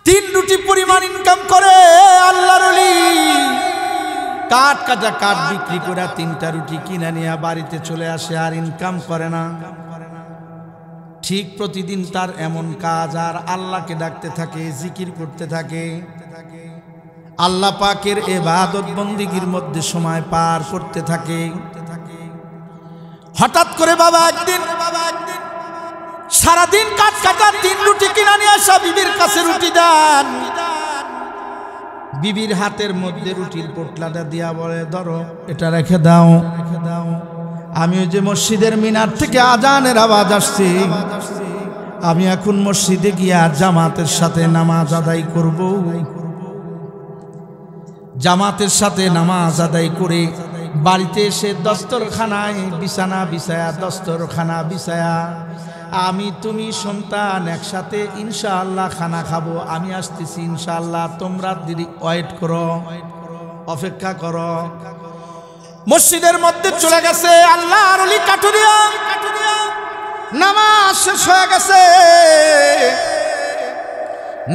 3 রুটি পরিমাণ ইনকাম করে আল্লাহর ওলি কাঠ কাটা কাঠ বিক্রি করে 3টা রুটি কিনে নিয়ে বাড়িতে চলে আসে, আর ইনকাম করে না। ঠিক প্রতিদিন তার এমন কাজ, আর আল্লাহকে ডাকতে থাকে, জিকির করতে থাকে, আল্লাহ পাকের ইবাদত বন্দেগীর মধ্যে সময় পার করতে থাকে। হঠাৎ করে বাবা একদিন সারাদিন কাঠ কাটা 3 রুটি কিনে নিয়ে আসা বিবির কাছে রুটি দেন। বিবির হাতের মধ্যে রুটির পোটলাটা দিয়া বলে, ধরো এটা রেখে দাও, আমি ওই যে মসজিদের মিনার থেকে আজানের আওয়াজ আসছে, আমি এখন মসজিদে গিয়া জামাতের সাথে নামাজ আদায় করব। জামাতের সাথে নামাজ আদায় করে বাড়িতে এসে দস্তরখানায় বিছানা বিছায়া, দস্তরখানা বিছায়া আমি তুমি সন্তান একসাথে ইনশাআল্লাহ খানা খাবো, আমি আসতেছি ইনশাআল্লাহ, তোমরা দিদি ওয়েট করো, অপেক্ষা করো। মসজিদের মধ্যে চলে গেছে আল্লাহর ওলি কাঠুরিয়া, নামাজ শেষ হয়ে গেছে।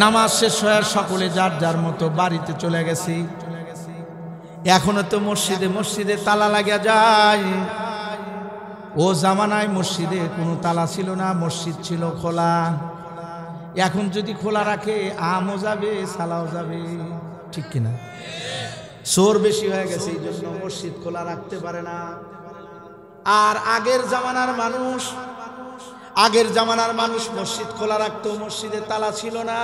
নামাজ শেষ হয়ে সকলে যার যার মতো বাড়িতে চলে গেছি। এখনো তো মসজিদে তালা লাগিয়া যায়। ও জামানায় মসজিদে কোনো তালা ছিল না, মসজিদ ছিল খোলা। এখন যদি খোলা রাখে আমও যাবে, সালাও যাবে, ঠিক কিনা? চোর বেশি হয়ে গেছে, এই জন্য মসজিদ খোলা রাখতে পারে না। আর আগের জামানার মানুষ মসজিদ খোলা রাখতো, মসজিদে তালা ছিল না।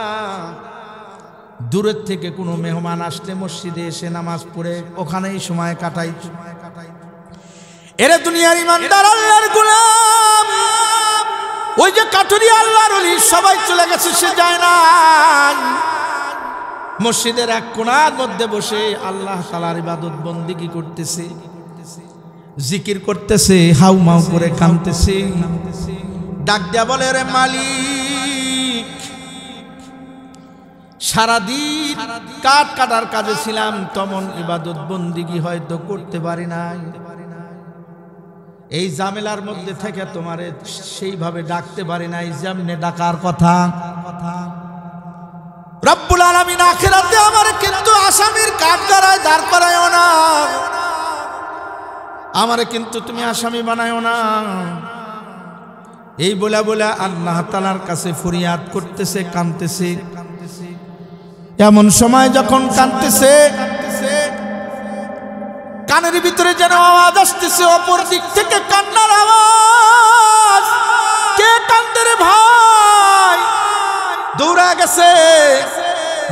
দূরের থেকে কোনো মেহমান আসলে মসজিদে এসে নামাজ পড়ে ওখানেই সময় কাটাইত। এরে দুনিয়ার ইমানদার আল্লাহর গোলাম, ওই যে কাঠুরিয়া আল্লাহর ওলি সবাই চলে গেছে, সে যায় না। মসজিদের এক কোণার মধ্যে বসে আল্লাহ তাআলার ইবাদত বন্দেগী করতেছে, জিকির করতেছে, হাউমাউ করে কাঁদতেছে। ডাক দেয়া বলে, রে মালিক, সারাদিন কাঠ কাটার কাজে ছিলাম, তেমন ইবাদত বন্দেগী হয়তো করতে পারি নাই। এই ঝামেলার মধ্যে থেকে তোমারে সেইভাবে ডাকতে পারি নাই যেমনে ডাকার কথা। রব্বুল আলামিন আখিরাতে আমারে কিন্তু আসামির কাঠগড়ায় দাঁড় করায়ও না, আমারে কিন্তু তুমি আসামি বানায়ও না। এই বলা বলা আল্লাহ তাআলার কাছে ফরিয়াদ করতেছে, কাঁদতেছে। এমন সময় যখন কাঁদতেছে, কানের ভিতরে যেন আওয়াজ আসতেছে, অপর দিক থেকে কান্নার আওয়াজ। কে কান্দে রে ভাই? দৌড়া গেছে,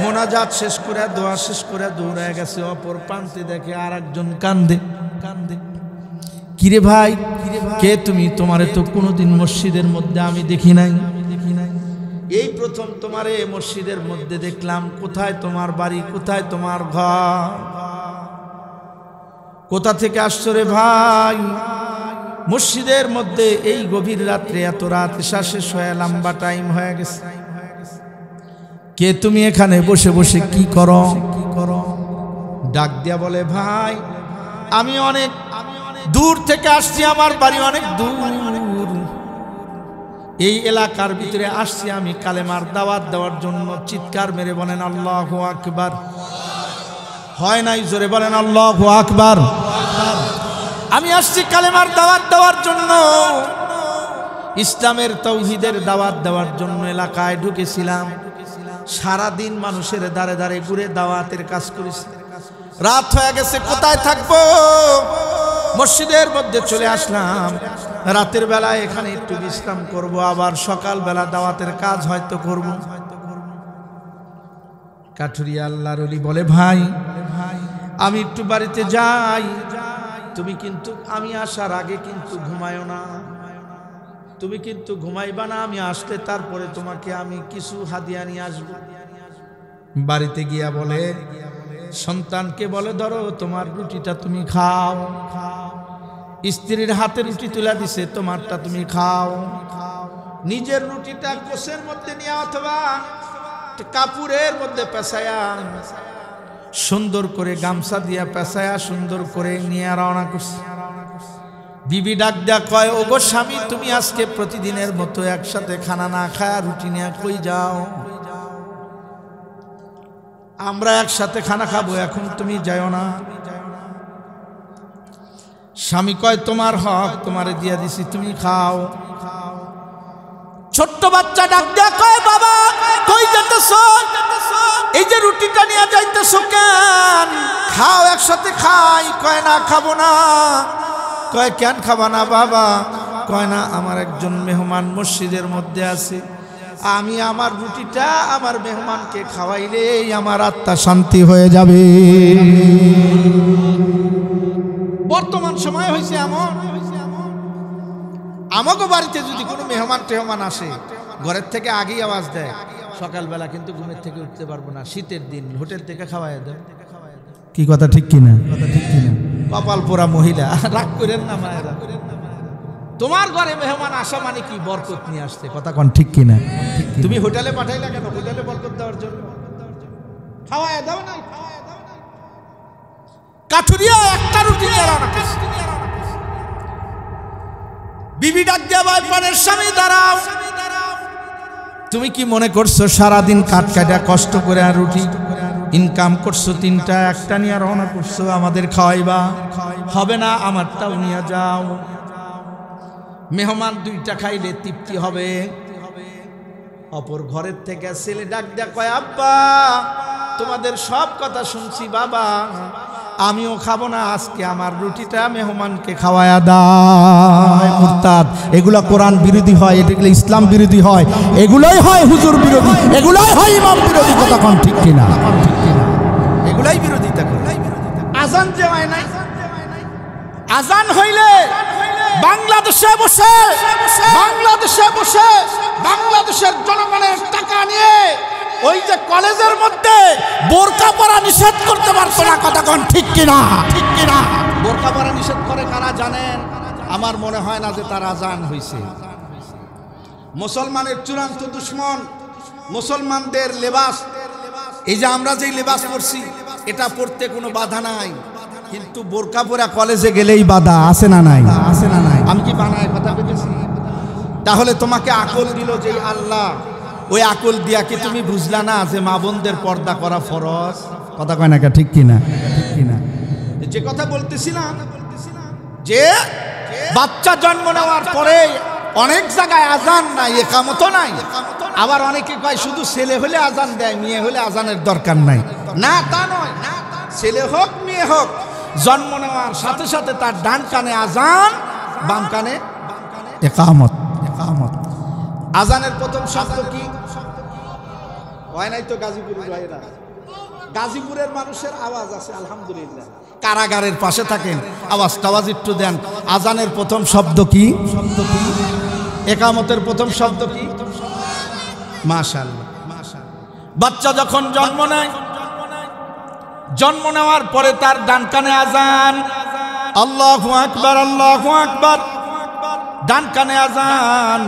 মোনাজাত শেষ করে, দোয়া শেষ করে দৌড়া গেছে। অপর প্রান্তে দেখে আর একজন কান্দে। কিরে ভাই, কে তুমি? তোমারে তো কোনোদিন মসজিদের মধ্যে আমি দেখি নাই, এই প্রথম তোমারে মসজিদের মধ্যে দেখলাম। কোথায় তোমার বাড়ি? কোথায় তোমার ঘর? কোথা থেকে আসছো রে ভাই? মসজিদের মধ্যে এই গভীর রাত্রে, এত রাত, এশা শেষ হয়ে লম্বা টাইম হয়ে গেছে। কে তুমি? এখানে বসে বসে কি করো? ডাক দিয়া বলে, ভাই আমি অনেক দূর থেকে আসছি, আমার বাড়ি অনেক দূর, এই এলাকার ভিতরে আসছি আমি কালেমার দাওয়াত দেওয়ার জন্য। চিৎকার মেরে বলেন আল্লাহু আকবার। হয় নাই? জোরে বলেন আল্লাহু আকবার। আমি আসছি কালেমার দাওয়াত দেওয়ার জন্য, ইসলামের তাওহীদের দাওয়াত দেওয়ার জন্য এলাকায় ঢুকেছিলাম। সারাদিন মানুষের দ্বারে দ্বারে ঘুরে দাওয়াতের কাজ করেছি। রাত হয়ে গেছে, কোথায় থাকবো? মসজিদের মধ্যে চলে আসলাম। রাতের বেলায় এখানে একটু বিশ্রাম করব, আবার সকাল বেলা দাওয়াতের কাজ হয়তো করব। কাঠুরিয়া আল্লাহর ওলি বলে, ভাই আমি একটু বাড়িতে যাই, তুমি কিন্তু আমি আসার আগে কিন্তু ঘুমায়ও না, তুমি কিন্তু ঘুমাইবা না। আমি আসলে তারপরে তোমাকে আমি কিছু হাদিয়া নিয়ে আসবো। বাড়িতে গিয়া বলে, সন্তানকে বলে, ধরো তোমার রুটিটা তুমি খাও। স্ত্রীর হাতে রুটি তুলে দিছে, তোমারটা তুমি খাও। নিজের রুটিটা কোষের মধ্যে নিয়ে অথবা কাপড়ের মধ্যে পেঁচায়া, সুন্দর করে গামছা দিয়া পেঁচায়া সুন্দর করে নিয়ে রওনা করছে। বিবি ডাক দেয়া কয়, ওগো স্বামী, তুমি আজকে প্রতিদিনের মতো একসাথে খানা না খায়া রুটি নিয়ে কই যাও? আমরা একসাথে খানা খাবো, এখন তুমি যাও না। স্বামী কয় তোমার হক, তোমারে দিয়া দিছি, তুমি খাও। ছোট্ট বাচ্চা ডাক দেয়া কয় বাবা কই যেতেছো? এই যে রুটিটা নিয়ে যাইতেছো কেন? খাও, একসাথে খাই। কয় না খাবো না। কয় কেন খাবা না বাবা? কয় না আমার একজন মেহমান মসজিদের মধ্যে আছে, আমি আমার রুটিটা আমার মেহমানকে খাওয়াইলেই আমার আত্মা শান্তি হয়ে যাবে। বর্তমান সময় হয়েছে এমন, আমাকে বাড়িতে যদি কোনো মেহমান টেহমান আসে, ঘরের থেকে আগেই আওয়াজ দেয়, সকালবেলা কিন্তু ঘুমের থেকে উঠতে পারবো না, শীতের দিন হোটেল থেকে খাওয়াই দেয়। কি কথা ঠিক কিনা? কথা ঠিক কিনা? কপাল পোড়া মহিলা, রাগ করেন না মায়েরা। তোমার ঘরে মেহমান আসা মানে কি? বরকত নিয়ে আসতে। কথা কোন ঠিক কিনা? তুমি হোটেলে পাঠাইলা কেন? হোটেলে বরকত দেওয়ার জন্য। খাওয়ায় দাও না, কাঠুরিয়া একটা রুটি নিয়ে রান্না করছে। বিবি ডাক দিয়া ভাই পানের স্বামী দাঁড়াও। তুমি কি মনে করছো সারাদিন কাঠ কাটা কষ্ট করে আর রুটি ইনকাম করছো, তিনটা একটা নিয়ে রওনা করছো আমাদের খাওয়াইবা? হবে না, আমারটাও নিয়ে যাও। মেহমান দুইটা খাইলে তৃপ্তি হবে। অপর ঘরের থেকে ছেলে ডাক দেয়া কয় আব্বা তোমাদের সব কথা শুনছি বাবা, আমিও খাবো না, আজকে আমার রুটিটা মেহমানকে খাওয়ায়া দাও। মুরতাদ, এগুলা কোরআন বিরোধী হয়, এগুলো ইসলাম বিরোধী হয়, এগুলাই হয় হুজুর বিরোধী, এগুলাই হয় ইমাম বিরোধী। কথা কোন ঠিক কিনা? এগুলাই বিরোধিতা করে। আজান যে হয় নাই, আজান হইলে বাংলাদেশে বসে বাংলাদেশের জনগণের টাকা নিয়ে ওই যে কলেজের মধ্যে বোরকা পরা নিষেধ করতে পারতো না। কথা কোন ঠিক কিনা? ঠিক কিনা? বোরকা পরা নিষেধ করে কারা জানেন? আমার মনে হয় না যে তার আজান হয়েছে। মুসলমানের চূড়ান্ত দুশ্মন মুসলমানদের লেবাস। এই যে আমরা যেই লেবাস পরছি, এটা পরতে কোনো বাধা নাই, কিন্তু বোরকা পরা কলেজে গেলেই বাধা। আছে না নাই? আছে না নাই? আমি কি বানায় কথা বলতেছি? তাহলে তোমাকে আকল দিল যে আল্লাহ, ওই আকল দিয়া কি তুমি বুঝলা না যে মা বোনদের পর্দা করা ফরজ? কথা কয় না কে? ঠিক কিনা? ঠিক কিনা? যে কথা বলতেছিলাম যে বাচ্চা জন্ম নেওয়ার পরে অনেক জায়গায় আজান নাই, একামত নাই। আবার অনেকে কয় শুধু ছেলে হলে আজান দেয়, মেয়ে হলে আজানের দরকার নাই। না, তা নয়। ছেলে হোক মেয়ে হোক, জন্ম নেওয়ার সাথে সাথে তার ডান কানে আজান, বাম কানে একামত। একামত। আজানের প্রথম শব্দ কি হয়? নাই তো গাজীপুরের ভাইরা, গাজীপুরের মানুষের আওয়াজ আছে আলহামদুলিল্লাহ। কারাগারের পাশে থাকেন, আওয়াজ টাওয়াজ একটু দেন। আজানের প্রথম শব্দ কি? শব্দ কি? একামতের প্রথম শব্দ কি? মাশাআল্লাহ। বাচ্চা যখন জন্ম নেয়, জন্ম নেওয়ার পরে তার ডান কানে আজান, আল্লাহু আকবার, আল্লাহু আকবার, ডান কানে আজান,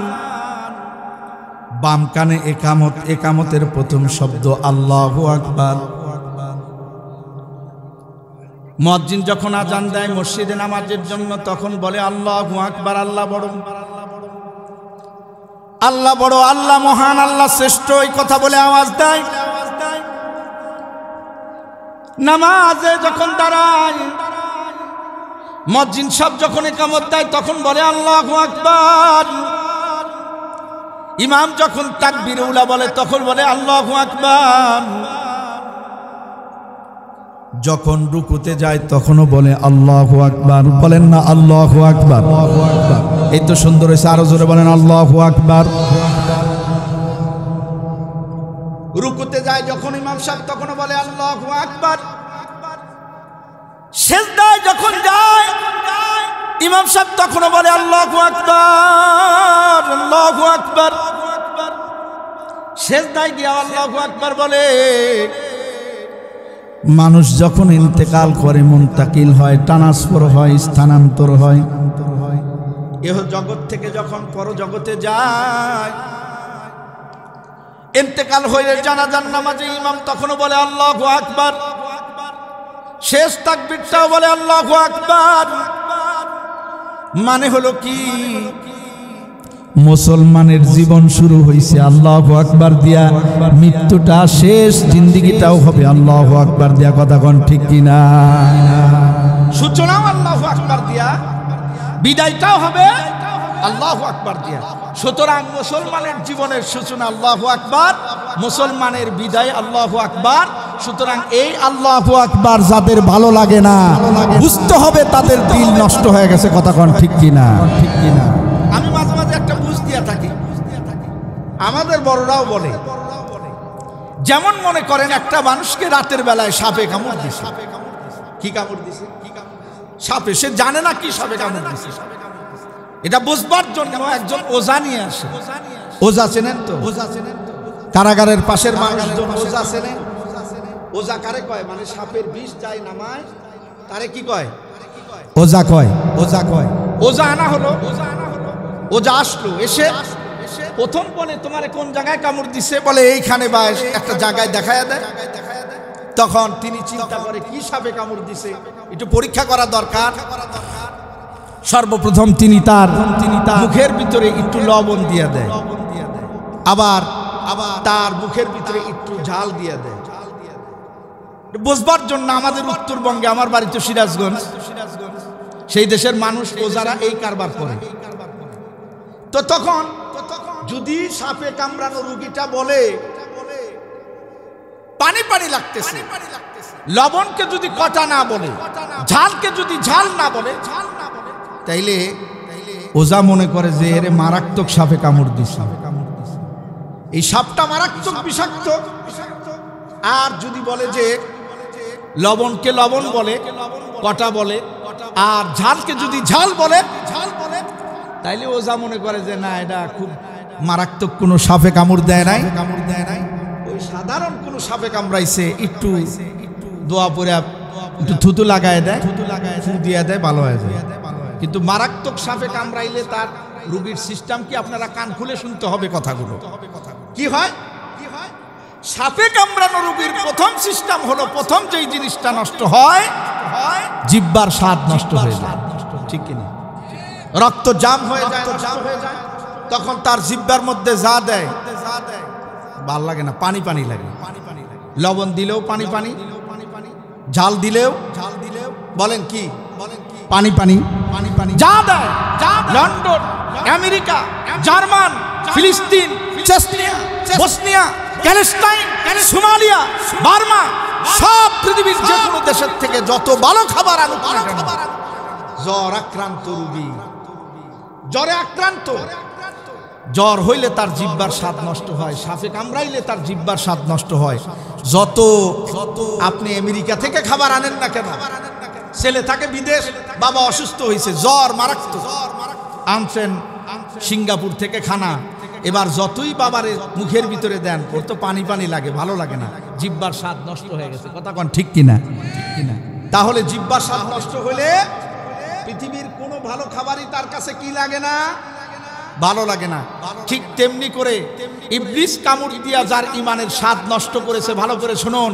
বাম কানে একামত। একামতের প্রথম শব্দ আল্লাহু আকবার। মুয়াজ্জিন যখন আজান দেয় মসজিদে নামাজের জন্য, তখন বলে আল্লাহু আকবার, আল্লাহ বড়, আল্লাহ বড়, আল্লাহ মহান, আল্লাহ শ্রেষ্ঠ, এই কথা বলে আওয়াজ দেয়। নামাজে যখন দাঁড়ায় মুয়াজ্জিন সাহেব যখন ইকামত দেয়, তখন বলে আল্লাহু আকবার। ইমাম যখন তাকবীর উলা বলে, তখন বলে আল্লাহু আকবার। যখন রুকুতে যায় তখনও বলে আল্লাহু আকবার। বলেন না আল্লাহু আকবার? এই তো সুন্দর হয়েছে, আরো জোরে বলেন আল্লাহু আকবার। রুকুতে যায় যখন ইমাম সাহেব, তখনও বলে আল্লাহু আকবার। সিজদায় যখন যায় ইমাম সাহেব, তখনও বলে আল্লাহু আকবার, আল্লাহু আকবার। সিজদায় গিয়ে আল্লাহু আকবার বলে। মানুষ যখন ইন্তেকাল করে, মুনতাকিল হয়, ট্রান্সফার হয়, স্থানান্তর হয়, এহ জগৎ থেকে যখন পরজগতে যায়, ইন্তেকাল হয়ে জানাজার নামাজে ইমাম তখনও বলে আল্লাহু আকবার। শেষ তাকবীরটাও বলে আল্লাহু আকবার। মানে হলো কি? মুসলমানের জীবন শুরু হয়েছে আল্লাহু আকবার দিয়া, মৃত্যুটা শেষ, জিন্দেগিটাও হবে আল্লাহু আকবার দিয়া। কথা কোন ঠিক কিনা? সূচনাও আল্লাহু আকবার দিয়া, বিদায়টাও হবে আল্লাহু আকবার দিয়া। সুতরাং মুসলমানের জীবনের সূচনা আল্লাহু আকবার, মুসলমানের বিদায় আল্লাহু আকবার। সুতরাং এই আল্লাহু আকবার যাদের ভালো লাগে না, বুঝতে হবে তাদের দিল নষ্ট হয়ে গেছে। কথা কোন ঠিক কিনা? ঠিক কিনা? আমি মাঝে মাঝে একটা বুঝ দিয়া থাকি, আমাদের বড়রাও বলে, যেমন মনে করেন একটা মানুষকে রাতের বেলায় সাপে কামড় দিছে। কি কামড় দিছে? সাপে। সে জানে না কি সাপে কামড় দিছে। এটা বুঝবার জন্য একজন ওজা নিয়ে আসে। ওজা চেনেন তো? কারাগারের পাশের মানুষজন ওজা চেনেন? ওজা কারে কয়? মানে সাপের বিষ যায় নামায় তারে কি কয়? ওজা কয়। ওজা কয়। ওজা আনা হলো। ওজা আসলো, এসে প্রথম বলে তোমারে কোন জায়গায় কামড় দিছে? বলে এইখানে বা একটা জায়গায় দেখায় দেয়। তখন তিনি চিন্তা করে কি সাপে কামড় দিছে, একটু পরীক্ষা করা দরকার। সর্বপ্রথম তিনি তার মুখের ভিতরে একটু লবণ দিয়ে দেয়, আবার তার মুখের ভিতরে একটু ঝাল দিয়ে দেয় বুঝবার জন্য। আমাদের উত্তরবঙ্গে, আমার বাড়ি তো সিরাজগঞ্জ, সেই দেশের মানুষ ওজারা এই কারবার করে। তো তখন যদি সাপে কামড়ানো রোগীটা বলে পানি পানি লাগতেছে, লবণকে যদি কটা না বলে, ঝালকে যদি ঝাল না বলে, তাইলে ওজা মনে করে যে এর মারাত্মক সাপে কামড় দিছে, এই সাপটা মারাত্মক বিষাক্ত। আর যদি বলে যে লবণকে লবণ বলে, কটা বলে, আর ঝালকে যদি ঝাল বলে, তাইলে ওজা মনে করে যে না, এটা খুব মারাত্মক কোনো সাপে কামড় দেয় নাই, ওই সাধারণ কোনো সাপে কামড়াইছে, একটু দোয়া পরে একটু থুতু লাগায় দেয়, ফু দিয়ে দেয়, ভালো হয়ে যায়। কিন্তু মারাত্মক সাপে কামড়াইলে তার রোগীর সিস্টেম কি? আপনারা কান খুলে শুনতে হবে কথাগুলো। কি হয়? সাপে কামড়ানো রোগীর প্রথম সিস্টেম হলো, প্রথম যেই জিনিসটা নষ্ট হয়, জিহ্বার স্বাদ নষ্ট হয়ে যায়। ঠিক কিনা? রক্ত জাম হয়ে যায়, তখন তার জিহ্বার মধ্যে যা দেয় ভাল লাগে না, পানি পানি লাগে। লবণ দিলেও পানি পানি, ঝাল দিলেও বলেন কি পানি পানি, যা দেয়, লন্ডন, আমেরিকা, জার্মান, ফিলিস্তিন, Chechnya, Bosnia, Palestine, Somalia, Burma, সব পৃথিবীর যে কোনো দেশের থেকে যত ভালো খাবার আনুক না কেন, জ্বর আক্রান্ত রোগী, জ্বরে আক্রান্ত, জ্বর হইলে তার জিহ্বার স্বাদ নষ্ট হয়, সাপে কামড়াইলে তার জিহ্বার স্বাদ নষ্ট হয়। যত আপনি আমেরিকা থেকে খাবার আনেন না কেন, ছেলে থাকে বিদেশ, বাবা অসুস্থ হয়েছে, জ্বর মারাত্মক, আনছেন সিঙ্গাপুর থেকে খানা, এবার যতই বাবারে মুখের ভিতরে দেন, ওর তো পানি পানি লাগে, ভালো লাগে না, জিহ্বার স্বাদ নষ্ট হয়ে গেছে। কথা কোন ঠিক কিনা? তাহলে জিহ্বার স্বাদ নষ্ট হলে পৃথিবীর কোনো ভালো খাবারই তার কাছে কি লাগে না? ভালো লাগে না। ঠিক তেমনি করে ইবলিস কামড় দিয়া যার ইমানের স্বাদ নষ্ট করেছে, ভালো করে শুনুন,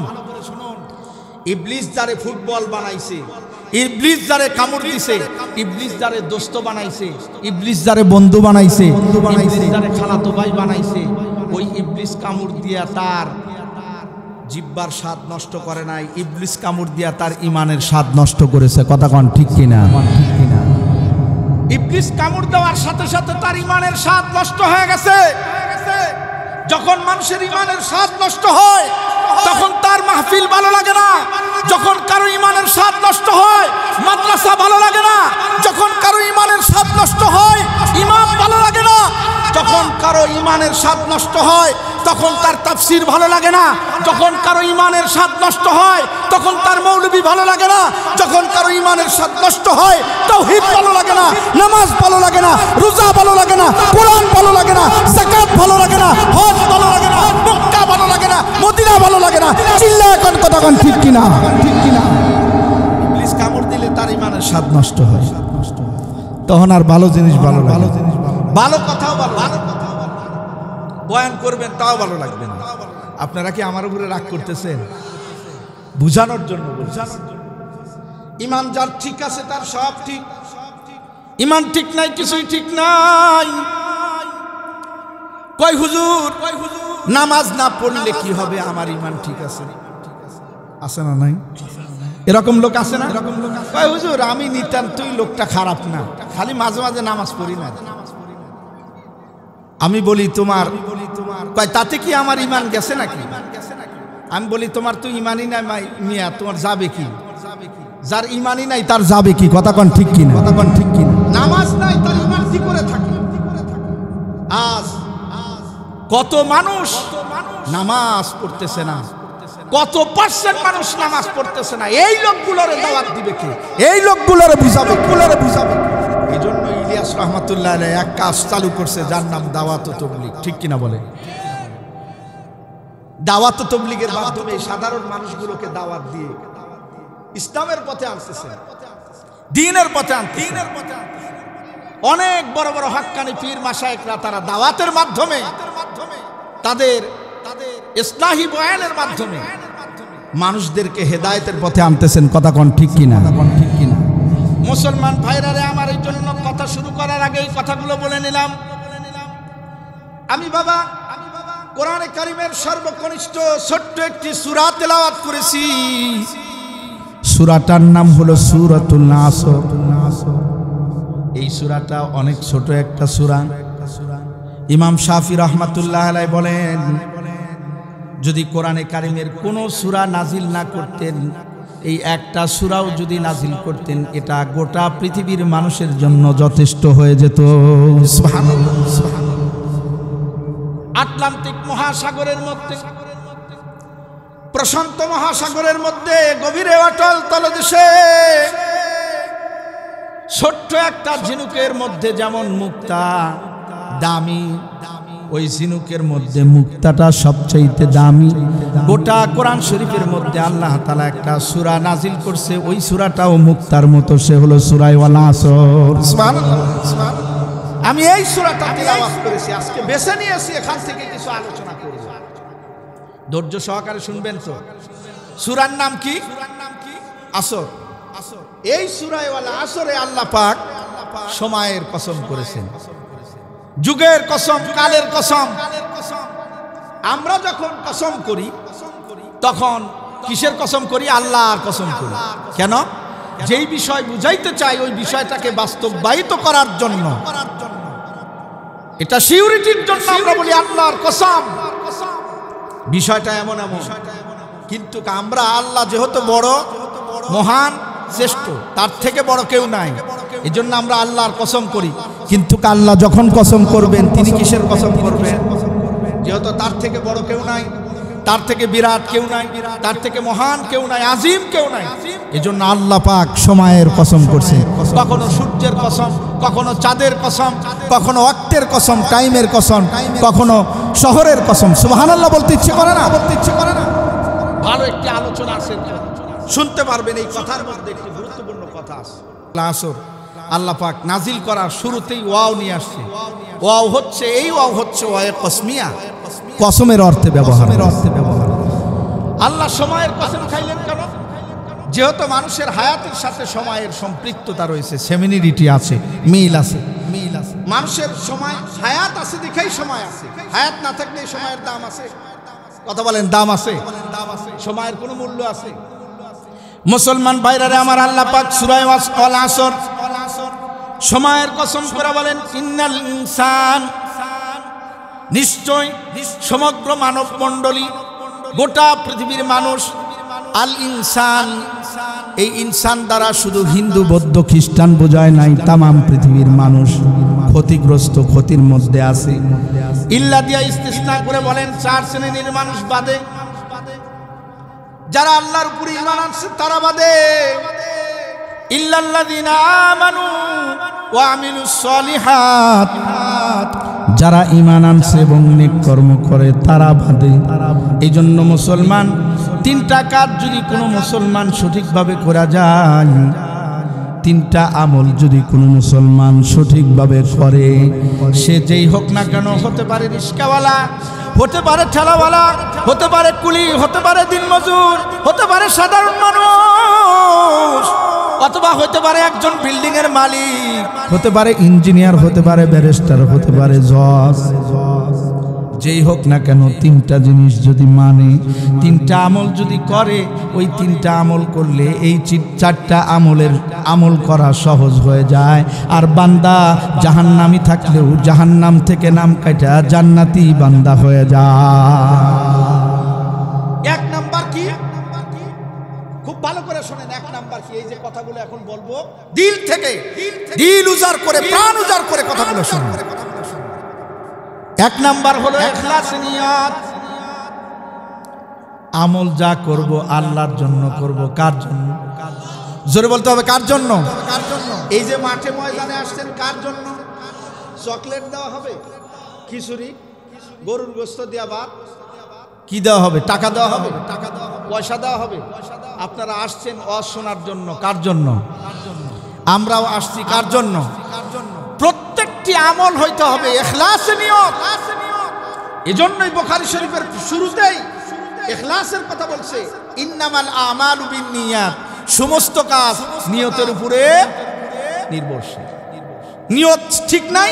ইবলিস যারে ফুটবল বানাইছে, ইবলিস যারে কামড় দিছে, ইবলিস যারে দোস্ত বানাইছে, ইবলিস যারে বন্ধু বানাইছে, ইবলিস যারে খালাতো ভাই বানাইছে, ওই ইবলিস কামড় দিয়া তার জিহ্বার স্বাদ নষ্ট করে নাই, ইবলিস কামড় দিয়া তার ইমানের স্বাদ নষ্ট করেছে। কথা কোন ঠিক কিনা? ইবলিস কামড় দেওয়ার সাথে সাথে তার ইমানের স্বাদ নষ্ট হয়ে গেছে। যখন মানুষের ইমানের স্বাদ নষ্ট হয়, তখন তার মাহফিল ভালো লাগে না। যখন কারো ইমানের স্বাদ নষ্ট হয়, মাদ্রাসা ভালো লাগে না। যখন কারো ইমানের স্বাদ নষ্ট হয়, ইমাম ভালো লাগে না। যখন কারো ইমানের স্বাদ নষ্ট হয়, তখন তার তাফসীর ভালো লাগে না। যখন কারো ইমানের স্বাদ নষ্ট হয়, তখন তার মৌলবী ভালো লাগে না। যখন কারো ইমানের স্বাদ নষ্ট হয়, তাওহীদ ভালো লাগে না, নামাজ ভালো লাগে না, রোজা ভালো লাগে না, কোরআন ভালো লাগে না, যাকাত ভালো লাগে না, হজ ভালো লাগে না, মক্কা ভালো লাগে না, মদিনা ভালো লাগে না। চিল্লায় কোন কথা কোন ঠিক কিনা? ঠিক কিনা? ইবলিস কামড় দিলে তার ইমানের স্বাদ নষ্ট হয়, তখন আর ভালো জিনিস ভালো লাগে, ভালো কথাও ভালো, বয়ান করবেন তাও ভালো লাগবে না। আপনারা কি আমার উপরে রাগ করতেছেন? বুঝানোর জন্য। ইমান যার ঠিক আছে তার সব ঠিক, ইমান ঠিক নাই কিছুই ঠিক নাই। কয় হুজুর নামাজ না পড়লে কি হবে, আমার ঈমান ঠিক আছে? আছে না নাই? এরকম লোক আছে না? কয় হুজুর আমি নিতান্তই লোকটা খারাপ না, খালি মাঝে মাঝে নামাজ পড়ি না। আমি বলি তোমার কয় তাতে কি আমার ঈমান গেছে নাকি? আমি বলি তোমার তো ঈমানই নাই মিয়া, তোমার যাবে কি? যার ঈমানই নাই তার যাবে কি? কথা কোন ঠিক কিনা? কথা কোন ঠিক কিনা? নামাজ নাই তার ঈমান কি করে থাকে? আজ কত মানুষ নামাজ পড়তেছে না, কত পার্সেন্ট মানুষ নামাজ পড়তেছে না। এই লোকগুলোরে দাওয়াত দিবে কে? এই লোকগুলোরে বুঝাবে? এই জন্য ইলিয়াস রহমাতুল্লাহ আলাইহি এক কাজ চালু করছে যার নাম দাওয়াত ও তাবলীগ। ঠিক কিনা বলে? দাওয়াত ও তাবলীগের মাধ্যমে সাধারণ মানুষগুলোকে দাওয়াত দিয়ে ইসলামের পথে আনতেছে, দ্বীনের পথে আনতেছে। অনেক বড় বড় হাক্কানি পীর মাশায়েখরা তারা দাওয়াতের মাধ্যমে, তাদের ইসলাহি বয়ানের মাধ্যমে মানুষদেরকে হেদায়েতের পথে আনতেছেন। কথা কোন ঠিক কিনা? মুসলমান ভাইরা রে আমার, এই জন্য কথা শুরু করার আগে এই কথাগুলো বলে নিলাম। আমি বাবা কোরআনে কারিমের সর্বকনিষ্ঠ ছোট্ট একটি সূরা তেলাওয়াত করেছি। সূরাটার নাম হলো সূরাতুল নাসর। এই সূরাটা অনেক ছোট একটা সূরা। ইমাম শাফি রহমাতুল্লাহ আলাইহি বলেন, যদি কোরআনে কারিমের কোনো সূরা নাজিল না করতেন, এই একটা সূরাও যদি নাজিল করতেন, এটা গোটা পৃথিবীর মানুষের জন্য যথেষ্ট হয়ে যেত। সুবহানাল্লাহ। আটলান্টিক মহাসাগরের মধ্যে, প্রশান্ত মহাসাগরের মধ্যে, গভীরে অটল তলদেশে ছোট্ট একটা ঝিনুকের মধ্যে যেমন মুক্তা দামি, ওই ঝিনুকের মধ্যে মুক্তাটা সবচাইতে দামি। গোটা কোরআন শরীফের মধ্যে আল্লাহ তাআলা একটা সূরা নাজিল করছে, ওই সূরাটাও মুক্তার মতো, সে হলো সূরা ওয়াল আসর। সুবহানাল্লাহ। আমি এই সূরাটা তিলাওয়াত করেছি, আজকে বেছে নিয়েছি এখান থেকে কিছু আলোচনা করব। ধৈর্য সহকারে শুনবেন তো। সূরার নাম কি? আসর। এই সূরা ওয়াল আসরে আল্লাহ পাক সময়ের কসম করেছেন, যুগের কসম, কালের কসম। আমরা যখন কসম করি তখন কিসের কসম করি? আল্লাহর কসম করি। কেন? যেই বিষয় বুঝাইতে চাই ওই বিষয়টাকে বাস্তবায়িত করার জন্য, এটা সিউরিটির জন্য আমরা বলি আল্লাহর কসম। বিষয়টা এমন এমন, কিন্তু আমরা আল্লাহ যেহেতু বড়, মহান, শ্রেষ্ঠ, তার থেকে বড় কেউ নাই, এই জন্য আমরা আল্লাহর কসম করি। কিন্তু আল্লাহ যখন কসম করবেন তিনি কিসের কসম করবেন? যেহেতু তার থেকে বড় কেউ নাই, তার থেকে বিরাট কেউ নাই, তার থেকে মহান কেউ নাই, আজিম কেউ নাই, এই জন্য আল্লাহ পাক সময়ের কসম করছে। কখনো সূর্যের কসম, কখনো চাঁদের কসম, কখনো ওয়াক্তের কসম, টাইমের কসম, কখনো শহরের কসম। সুবহানাল্লাহ বলতে ইচ্ছে করে না? ভালো একটি আলোচনা আছে, শুনতে পারবেন। এই কথার মধ্যে একটি গুরুত্বপূর্ণ কথা আছে। আসর আল্লাহ পাক নাজিল করার শুরুতেই ওয়াও নিয়ে আসছে। ওয়াও হচ্ছে, এই ওয়াও হচ্ছে ওয়ায়ে কসমিয়া, কসমের অর্থে ব্যবহার। আল্লাহ সময়ের কসম খাইলেন কেন? যেহেতু মানুষের হায়াতের সাথে সময়ের সম্পৃক্ততা রয়েছে, সেমিনিরিটি আছে, মিল আছে। মানুষের সময় হায়াত আছে দেখেই সময় আছে, হায়াত না থাকলে সময়ের দাম আছে। কথা বলেন, দাম আছে? সময়ের কোনো মূল্য আছে? মুসলমান ভাইরারে আমার, আল্লাহ পাক সূরা ওয়াল আসর সময়ের কসম করে বলেন, ইন্নাল ইনসান, নিশ্চয় সমগ্র মানব মণ্ডলী, গোটা পৃথিবীর মানুষ। আল ইনসান, এই ইনসান দ্বারা শুধু হিন্দু, বৌদ্ধ, খ্রিস্টান বোঝায় নাই, তামাম পৃথিবীর মানুষ ক্ষতিগ্রস্ত, ক্ষতির মধ্যে আছে। ইল্লা দিয়া ইস্তিসনা করে বলেন, চার শ্রেণীর মানুষ বাদে, যারা আল্লাহর উপর ঈমান আনছে তারা বাদে। ইল্লাল্লাযিনা আমানু ওয়া আমিলুস সলিহাত, যারা ঈমান আনছে এবং নেক কর্ম করে তারা বাদে। এই জন্য মুসলমান, তিনটা কাজ যদি কোনো মুসলমান সঠিকভাবে করা যায়, তিনটা আমল যদি কোনো মুসলমান সঠিকভাবে করে, সে যেই হোক না কেন, হতে পারে রিস্কাওয়ালা, হতে পারে ঠেলাওয়ালা, হতে পারে কুলি, হতে পারে দিনমজুর, হতে পারে সাধারণ মানুষ, অথবা হতে পারে একজন বিল্ডিং এর মালিক, হতে পারে ইঞ্জিনিয়ার, হতে পারে ব্যারিস্টার, হতে পারে জজ। যেই হোক না কেন তিনটা জিনিস যদি মানে, তিনটা আমল যদি করে, ওই তিনটা আমল করলে এই চারটা আমল করা সহজ হয়ে যায়। আর বান্দা জাহান্নামী থাকলেও জাহান্নাম থেকে নাম কাটা জান্নাতি বান্দা হয়ে যায়। এক নাম্বার কি? খুব ভালো করে শোনেন, এক নাম্বার কি? এই যে কথাগুলো এখন বলবো দিল থেকে, দিল উজাড় করে, প্রাণ উজাড় করে কথাগুলো শুনুন। এক নাম্বার হলো ইখলাস নিয়ত। আমল যা করব আল্লাহর জন্য করব। কার জন্য? জোরে বলতে হবে, কার জন্য? এই যে মাঠে ময়দানে আসছেন কার জন্য? চকলেট দেওয়া হবে, খিচুড়ি, গরুর গোশত দেওয়া, ভাত কি দেওয়া হবে? টাকা দেওয়া হবে, পয়সা দেওয়া হবে। আপনারা আসছেন ওয়াজ শোনার জন্য। কার জন্য? আমরাও আসছি কার জন্য? প্রত্যেকটি আমল হইতে হবে ইখলাস নিয়ত। এজন্যই বুখারী শরীফের শুরুতেই ইখলাসের কথা বলছে, ইন্নামাল আমালু বিন্নিয়াত। সমস্ত কাজ নিয়তের উপরে নির্ভরশীল। নিয়ত ঠিক নাই,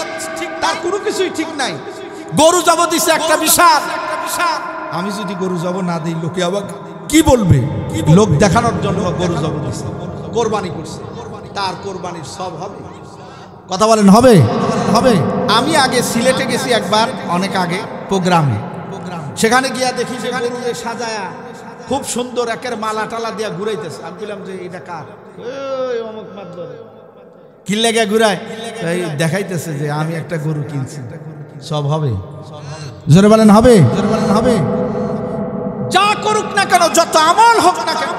তার কোনো কিছুই ঠিক নাই। গরু জব দিছে একটা বিশাল, আমি যদি গরু জব না দিই লোকে আবার কি বলবে? লোক দেখানোর জন্য গরু জব দিছে, কোরবানি করছে, তার কোরবানির সব হবে। কথা বলেন হবে? হবে। আমি আগে সিলেটে গেছি একবার, অনেক আগে প্রোগ্রামে। সেখানে গিয়া দেখি যে গরুকে সাজায়া খুব সুন্দর একের মালা টালা দিয়া ঘুরাইতেছে। আমি বললাম যে এটা কার? অমুক মাতবর কি লেগে ঘুরায়? দেখাইতেছে যে আমি একটা গরু কিনছি। সব হবে? জোরে বলেন হবে? জোরে বলেন হবে? যা করুক না কেন, যত আমল হোক না কেন,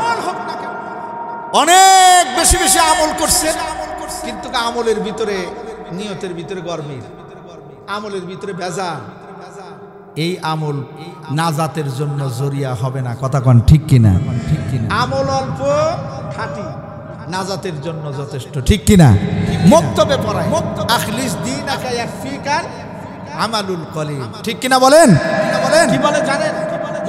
অনেক বেশি বেশি আমল করছে, কিন্তু আমলের ভিতরে, নিয়তের ভিতরে গরমিল, আমলের ভিতরে ভেজাল। এই আমল নাজাতের জন্য জরিয়া হবে না। কথা কন ঠিক কিনা? ঠিক কিনা? আমল অল্প খাঁটি, নাজাতের জন্য যথেষ্ট। ঠিক কিনা? মুক্তবে পড়ায়, আখলিস দীনাকা ইয়াকফিকাল আমালুল কলিল। ঠিক কিনা বলেন? কি বলে জানেন?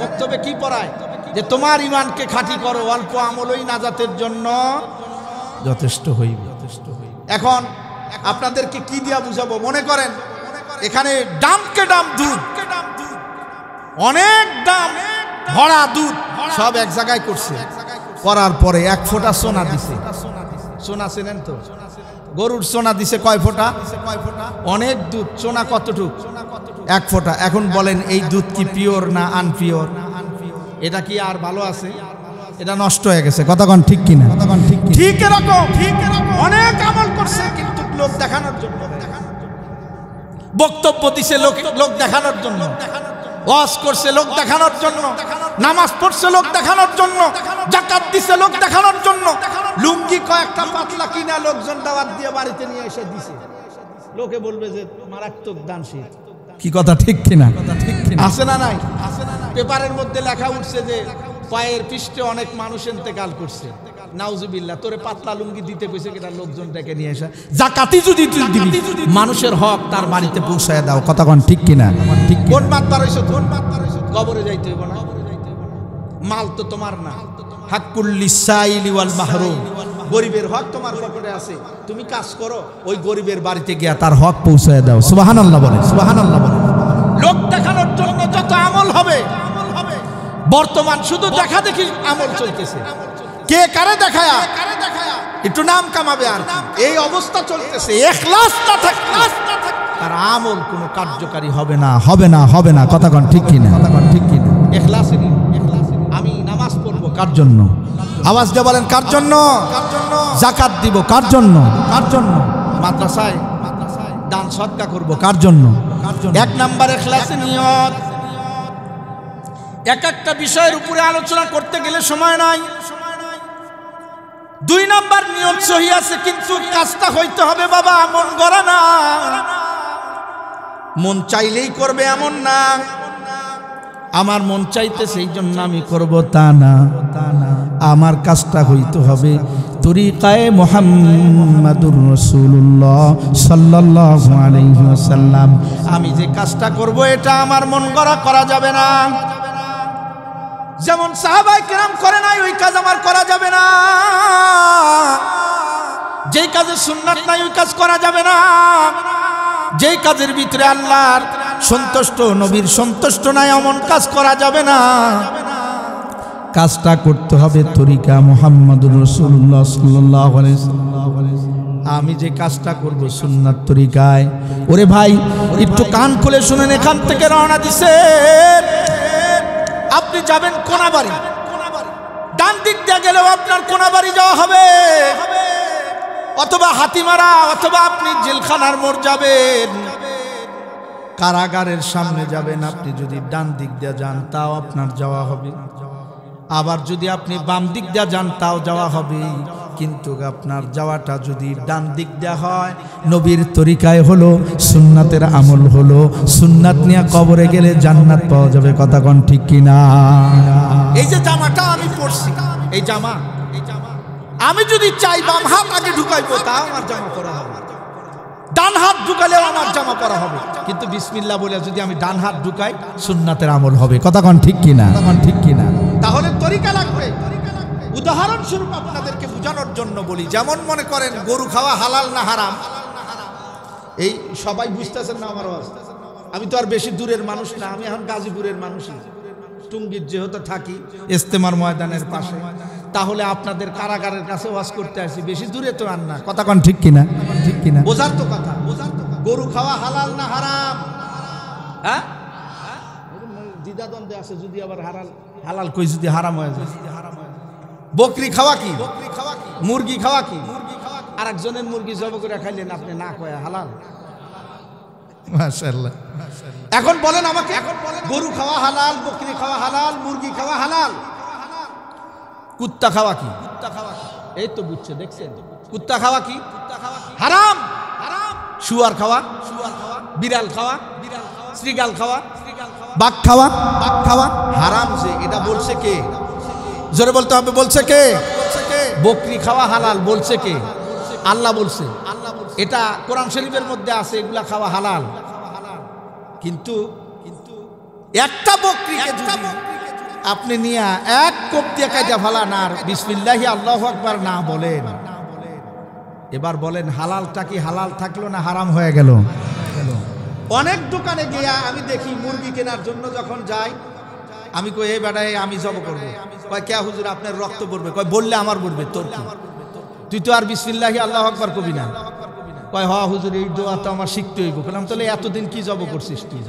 মুক্তবে কি পড়ায়? যে তোমার ইমানকে খাঁটি করো, অল্প আমলই নাজাতের জন্য যথেষ্ট হইবে। এখন আপনাদেরকে কি দিয়া বুঝাবো? মনে করেন এখানে দামকে দাম দুধ, অনেক দাম ভরা দুধ সব এক জায়গায় করছে, করার পরে এক ফোঁটা সোনা দিছে। সোনা চেনেন তো? গরুর সোনা দিছে কয় ফোঁটা? অনেক দুধ। সোনা কতটুক? এক ফোঁটা। এখন বলেন এই দুধ কি পিওর না আনপিওর? এটা কি আর ভালো আছে? এটা নষ্ট হয়ে গেছে। কতক্ষণ ঠিক কিনা? ঠিক এরকম অনেক আমল করছে, কিন্তু লোক দেখানোর জন্য, বক্তব্য দিছে লোক দেখানোর জন্য, ওয়াজ করছে লোক দেখানোর জন্য, নামাজ পড়ছে লোক দেখানোর জন্য, যাকাত দিছে লোক দেখানোর জন্য, লুঙ্গি কয়েকটা পাতলা কিনা লোকজন দাওয়াত দিয়ে বাড়িতে নিয়ে এসে দিছে। লোকে বলবে যে মারাত্মক দানশীল। কি কথা ঠিক কিনা? আছে না নাই? পেপারের মধ্যে লেখা উঠছে যে পায়ের পৃষ্ঠে অনেক মানুষ ইন্তেকাল করছে। নাউজুবিল্লাহ। তোরে পাতলা লুঙ্গি দিতে কইছে কিনা লোকজন ডেকে নিয়ে এসে। জাকাতি যদি তুই দিবি, মানুষের হক তার বাড়িতে পৌঁছায় দাও। কথা কোন ঠিক কিনা? ঠিক। কোন মাতবার হইছো? কোন মাতবার হইছো? কবরে যাইতে হইব না? মাল তো তোমার না। হাক্কুল লিসাইলি ওয়াল মাহরুম। গরিবের হক তোমার পকেটে আছে, তুমি কাজ করো, ওই গরিবের বাড়িতে গিয়া তার হক পৌঁছায় দাও। সুবহানাল্লাহ বলে, সুবহানাল্লাহ বলে। লোক দেখানোর জন্য যত আমল হবে, বর্তমান শুধু দেখা দেখি আমল চলতেছে। কে কারে দেখায়া একটু নাম কামাবে, আর এই অবস্থা চলতেছে। ইখলাস না থাকলে তার আমল কোনো কার্যকারী হবে না, হবে না, হবে না। কথা কোন ঠিক কিনা? কথা কোন ঠিক কিনা? ইখলাসে নিন। আমি নামাজ পড়বো কার জন্য? আওয়াজ দিয়ে বলেন কার জন্য? যাকাত দিব কার জন্য? কার জন্য? মাদ্রাসায় দান সদকা করব কার জন্য? এক নাম্বার ইখলাসে নিয়ত। এক একটা বিষয়ের উপরে আলোচনা করতে গেলে সময় নাই। দুই নাম্বার নিয়ত সহি আছে, কিন্তু কাজটা হইতে হবে বাবা, মন গড়া না। মন চাইলেই করবে এমন না, আমার মন চাইতে সেই জন্য আমি করব তা না। আমার কাজটা হইতে হবে তরিকায়ে মুহাম্মাদুর রাসূলুল্লাহ সাল্লাল্লাহু আলাইহি ওয়াসাল্লাম। আমি যে কাজটা করব এটা আমার মন গড়া করা যাবে না। যেমন সাহাবায়ে কেরাম করে নাই, ওই কাজ আমার করা যাবে না। যেই কাজে সুন্নাত নাই ওই কাজ করা যাবে না। যেই কাজের ভিতরে আল্লাহর সন্তুষ্ট, নবীর সন্তুষ্ট নাই এমন কাজ করা যাবে না। কাজটা করতে হবে তরিকা মুহাম্মদুর রাসূলুল্লাহ সাল্লাল্লাহু আলাইহি ওয়াসাল্লাম। আমি যে কাজটা করব সুন্নাত তরিকায়। ওরে ভাই একটু কান খুলে শুনেন, এখান থেকে রওনা দিছেন, আপনি যাবেন কোনাবাড়ি, ডান দিক দিয়ে গেলেও আপনার কোনাবাড়ি যাওয়া হবে, অথবা হাতিমারা, অথবা আপনি জেলখানার মোড় যাবেন, কারাগারের সামনে যাবেন। আপনি যদি ডান দিক দিয়ে যান তাও আপনার যাওয়া হবে, আবার যদি আপনি বাম দিক দিয়ে যান তাও যাওয়া হবে। কিন্তু আপনার যাওয়াটা যদি ডান দিক দেয়া হয়, নবীর তরিকায় হলো, সুন্নাতের আমল হলো, সুন্নাত নিয়ে কবরে গেলে জান্নাত পাওয়া যাবে। কথা কোন ঠিক কিনা? এই যে জামাটা আমি পরছি, এই জামা আমি যদি চাই বাম হাত আগে ঢুকাইবো তাও আমার জামা পরা হবে, ডান হাত ঢুকালেও আমার জামা পরা হবে। কিন্তু বিসমিল্লাহ বলে যদি আমি ডান হাত ঢুকাই, সুন্নাতের আমল হবে। কথা কোন ঠিক কিনা? ঠিক কিনা? তাহলে তরিকা লাগবে। উদাহরণস্বরূপ আপনাদেরকে বোঝানোর জন্য বলি, যেমন মনে করেন গরু খাওয়া হালাল না হারাম, এই সবাই বুঝতেছেন না আমার আওয়াজ? আমি তো আর বেশি দূরের মানুষ না, আমি এখন গাজীপুরের মানুষই, টুঙ্গির যেহেতু থাকি ইস্তেমার ময়দানের পাশে, তাহলে আপনাদের কারাগারের কাছে ওয়াজ করতে আসি, বেশি দূরে তো আর না। কথা কোন ঠিক কিনা? ঠিক কিনা? বোঝার তো কথা। গরু খাওয়া হালাল না হারাম? হ্যাঁ, দ্বিধাদ্বন্দ্বে আছে, যদি আবার হালাল কই, যদি হারাম হয়ে যায়। বকরি খাওয়া কি? মুরগি খাওয়া কি? আর একজনের মুরগি জব করে খাইলেন আপনি, না কয়া হালাল। মাশাআল্লাহ। এখন বলেন আমাকে, গরু খাওয়া হালাল, বকরি খাওয়া হালাল, মুরগি খাওয়া হালাল, কুত্তা খাওয়া কি? এই তো বুঝছে, দেখছেন? কুত্তা খাওয়া কি? হারাম। শুয়ার খাওয়া, বিড়াল খাওয়া, শ্রীগাল খাওয়া, বাঘ খাওয়া, হারাম। যে এটা বলছে কে? জোরে বলতে হবে, বলছে কে? বকরি খাওয়া হালাল বলছে কে? আল্লাহ বলছে। এটা কোরআন শরীফের মধ্যে আছে, এগুলা খাওয়া হালাল। কিন্তু একটা বকরিকে যদি আপনি নিয়ে এক কোপ দিয়ে কাইটা ফালান আর বিসমিল্লাহি আল্লাহু আকবার না বলেন, এবার বলেন হালালটা কি হালাল থাকলো না হারাম হয়ে গেল? অনেক দোকানে গিয়া আমি দেখি মুরগি কেনার জন্য যখন যাই, আমি কই এই বেটায় আমি জব করবো, কয় কে হুজুর আপনার রক্ত পড়বে? কয় বললে আমার পড়বে, তোর কি? তুই তো আর বিসমিল্লাহি আল্লাহু আকবার কবি না। কয় হ হুজুর, এই দোয়া তো আমার শিখতে হইব। বললাম তাহলে এতদিন কি জব করছিস তুই?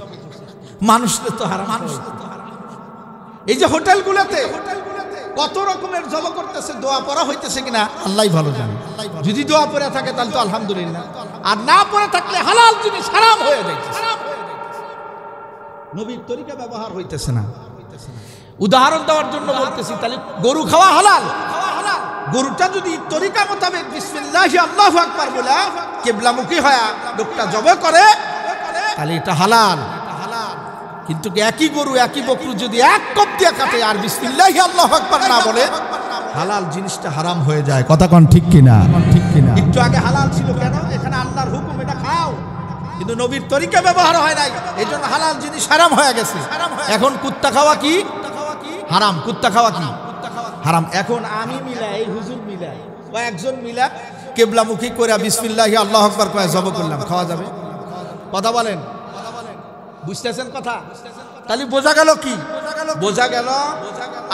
মানুষদের তো হারাম। এই যে হোটেলগুলোতে কত রকমের জব করতেছে, দোয়া পড়া হইতেছে কিনা আল্লাহই ভালো জানে। যদি দোয়া পড়ে থাকে তাহলে তো আলহামদুলিল্লাহ, আর না পড়ে থাকলে হালাল জিনিস হারাম হয়ে যাইতেছে, নবীর তরিকা ব্যবহার হইতেছে না। উদাহরণ দেওয়ার জন্য বলতেছি, তাহলে গরু খাওয়া হালাল। গরুটা যদি তরিকা মোতাবেক বিসমিল্লাহি আল্লাহু আকবার বলে কিবলামুখী হয় লোকটা জবে করে, তাহলে এটা হালাল। কিন্তু একই গরু, একই বকরু যদি এক কপ দিয়ে কাটে আর বিসমিল্লাহি আল্লাহু আকবার না বলে, হালাল জিনিসটা হারাম হয়ে যায়। কথা কোন ঠিক কিনা? ঠিক কিনা? একটু আগে হালাল ছিল কেন? এখানে আল্লাহর হুকুম, এটা খাও, কিন্তু নবীর তরিকা ব্যবহার হয় নাই, এই জন্য হালাল জিনিস হারাম হয়ে গেছে। এখন কুত্তা খাওয়া কি? হারাম। কুত্তা খাওয়া কি? হারাম। এখন আমি মিলা, এই হুজুর মিলা, বা একজন মিলা কিবলামুখী করে বিসমিল্লাহি আল্লাহু আকবার কয়ে জব করলাম, খাওয়া যাবে? কথা বলেন, বুঝতেছেন কথা? তাহলে বোঝা গেল কি? বোঝা গেল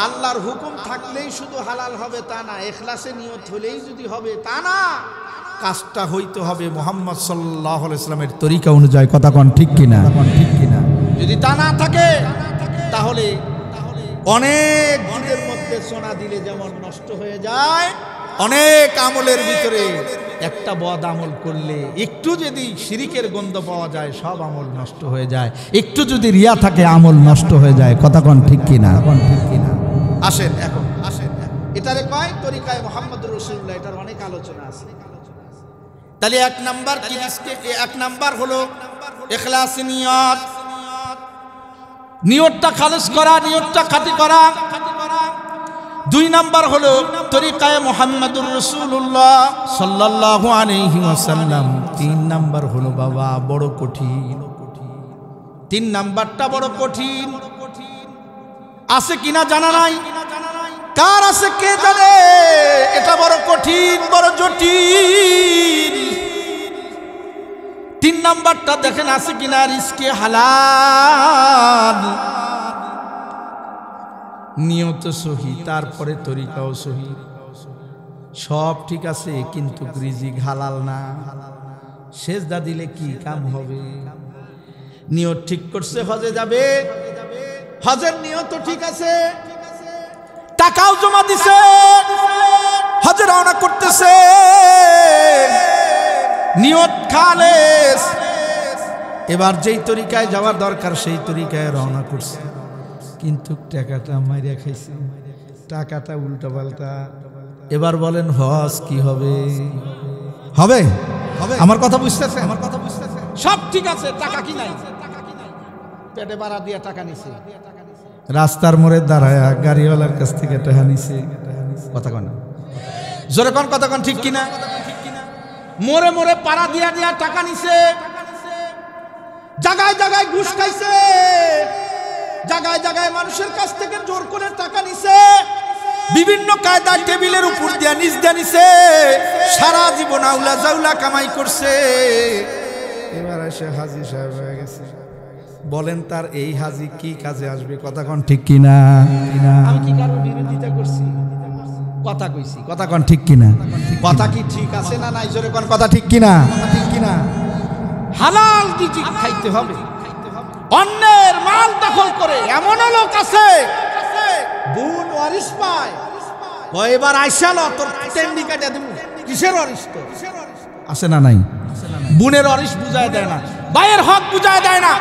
আল্লাহর হুকুম থাকলেই শুধু হালাল হবে তা না, ইখলাসে নিয়ত হলেই যদি হবে তা না, কাজটা হইতে হবে মুহাম্মদ সাল্লাল্লাহু আলাইহি ওয়াসাল্লামের তরিকা অনুযায়ী। কথা কোন ঠিক কিনা? ঠিক কিনা? যদি তা না থাকে তাহলে অনেক দিনের মধ্যে সোনা দিলে যেমন নষ্ট হয়ে যায়, অনেক আমলের ভিতরে একটা বদ আমল করলে একটু যদি শিরিকের গন্ধ পাওয়া যায় সব আমল নষ্ট হয়ে যায়, একটু যদি রিয়া থাকে আমল নষ্ট হয়ে যায়। কথা কোন ঠিক কিনা? ঠিক কিনা? আসেন এখন, এটারে কয় তরিকায় মুহাম্মদুর রাসূলুল্লাহ। এটার অনেক আলোচনা আছে। তাহলে এক নাম্বার হলো ইখলাস নিয়ত, নিয়তটা খালেস করা, নিয়তটা খাঁটি করা। 2 নাম্বার হলো তরিকায়ে মুহাম্মদুর রাসূলুল্লাহ সাল্লাল্লাহু আলাইহি ওয়াসাল্লাম। 3 নাম্বার হলো বাবা বড় কঠিন, 3 নাম্বারটা বড় কঠিন। আছে কিনা জানা নাই, কার আছে কে জানে? এটা বড় কঠিন, বড় জটিল। 3 নাম্বারটা দেখেন আছে কিনা রিজকে হালাল, নিয়ত সহি, তারপরে তরিকাও সহি, সব ঠিক আছে, কিন্তু রিজিক হালাল না। সেজদা দিলে কি কাম হবে? নিয়ত ঠিক করছে হজে যাবে, হজের নিয়ত ঠিক আছে, টাকাও জমা দিছে, হজে রওনা করতেছে, নিয়ত খালেস। এবার যেই তরিকায় যাওয়ার দরকার সেই তরিকায় রওনা করছে, কিন্তু টাকাটা মাইরা খাইছে, টাকাটা উল্টা পাল্টা। এবার বলেন হজ কি হবে? হবে? আমার কথা বুঝতেছে? আমার কথা বুঝতেছে? সব ঠিক আছে, টাকা কি নাই, পেটে বাড়া দিয়ে টাকা নিছে, রাস্তার মোড়ে দাঁড়ায় গাড়িওয়ালার কাছ থেকে টাকা নিছে। কথা কন জোরে কন, কথা কন ঠিক কিনা? মোড়ে মোড়ে পাড়া দিয়া দিয়া টাকা নিছে, জায়গায় জায়গায় ঘুষ খাইছে, জায়গায় জায়গায় মানুষের কাছ থেকে জোর করে টাকা নিছে, বিভিন্ন কায়দায় টেবিলের উপর দিয়া নিচ দিয়া নিছে, সারা জীবন আউলা জাউলা কামাই করছে। এবার এসে হাজি সাহেব হয়ে গেছে। বলেন তার এই হাজি কি কাজে আসবে? কথা কন ঠিক কিনা? আমি কি কারো বিরোধিতা করছি? কথা কইছি, কথা কন ঠিক কিনা? কথা কি ঠিক আছে না নাই? জোরে কন কথা ঠিক কিনা? ঠিক কিনা? হালাল রিজিক খাইতে হবে, অন্যের মাল দখল করে এমন লোক আছে বুন ওয়ারিশ পায়, এবার আইসা ল তোর টেন্ডি কাটা দেব। কিসের ওয়ারিশ? তো আছে না নাই? বুনের ওয়ারিশ বুঝায় দেয় না, ভাইয়ের হক বুঝায় দেয় না,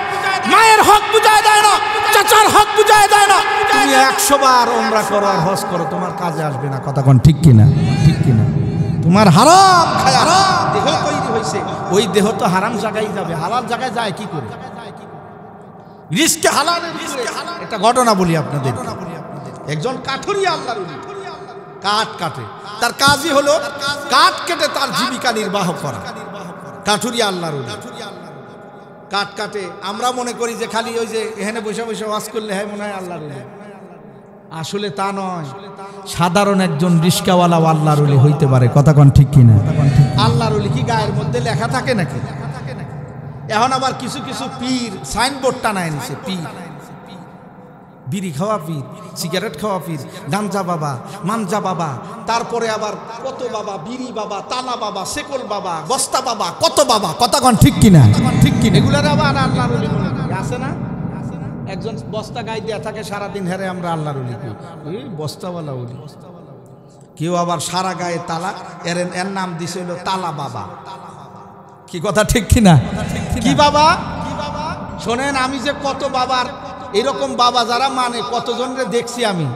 মায়ের হক বুঝায় দেয় না, চাচার হক বুঝায় দেয় না। তুমি 100 বার ওমরা করো আর হজ করো, তোমার কাজে আসবে না। কথা কোন ঠিক কিনা? ঠিক কিনা? তোমার হারাম খায়া দেহ তৈরি হয়েছে, ওই দেহ তো হারাম জায়গায় যাবে, হালাল জায়গায় যায় কি করে? রিজকে হালালের ভিতরে একটা ঘটনা বলি আপনাদের। একজন কাঠুরিয়া আল্লাহর ওলি, কাঠ কাটে, তার কাজই হলো কাঠ কেটে তার জীবিকা নির্বাহ করা। কাঠুরিয়া আল্লাহর ওলি কাঠ কাটে। আমরা মনে করি যে খালি ওই যে এখানে বসে বসে ওয়াজ করলে হ্যাঁ মনে হয় আল্লাহর ওলি, আসলে তা নয়। সাধারণ একজন রিস্কাওয়ালা আল্লাহর ওলি হইতে পারে। কথা কোন ঠিক কিনা? আল্লাহর ওলি কি গায়ের মধ্যে লেখা থাকে নাকি? এখন আবার কিছু কিছু পীর সাইনবোর্ড টানায় নিছে, পীর বিড়ি খাওয়া পীর, সিগারেট খাওয়া পীর, গাঞ্জা বাবা, মানজা বাবা, তারপরে আবার কত বাবা, বিড়ি বাবা, তালা বাবা, সেকল বাবা, বস্তা বাবা, কত বাবা। কথা কোন ঠিক কিনা? ঠিক কিনা? এগুলার আবার আল্লাহর ওলি মনে করি। আছে না একজন বস্তা গায়ে দেয়া থাকে সারাদিন, হেরে আমরা আল্লাহর ওলি কই, ওই বস্তাওয়ালা ওলি। কেউ আবার সারা গায়ে তালা, এর নাম দিছে হলো তালা বাবা। কি কথা ঠিক কিনা? কি বাবা? শোনেন, আমি যে কত বাবার এরকম বাবা যারা মানে কতজনরে দেখছি আমি,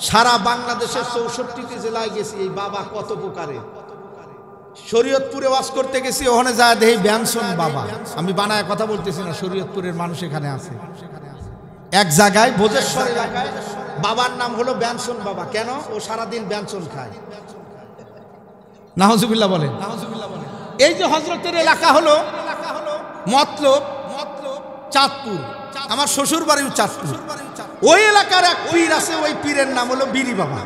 সারা বাংলাদেশের 64টি জেলায় গেছি, এই বাবা কত প্রকারে। শরীয়তপুরে ওয়াজ করতে গেছি, ওখানে যায় দেখি ব্যানসন বাবা। আমি বানায় কথা বলতেছি না, শরীয়তপুরের মানুষ এখানে আছে। এক জায়গায় ভোজেশ্বর এলাকায় বাবার নাম হলো ব্যানসন বাবা। কেন? ও সারাদিন ব্যানসন খায়। নাউজুবিল্লাহ বলেন। এই যে হযরতের এলাকা হলো মতলব চাঁদপুর, আমার শ্বশুর বাড়িও চাঁদপুর। ওই এলাকার এক পীর আছে, ওই পীরের নাম হলো বিড়ি বাবা।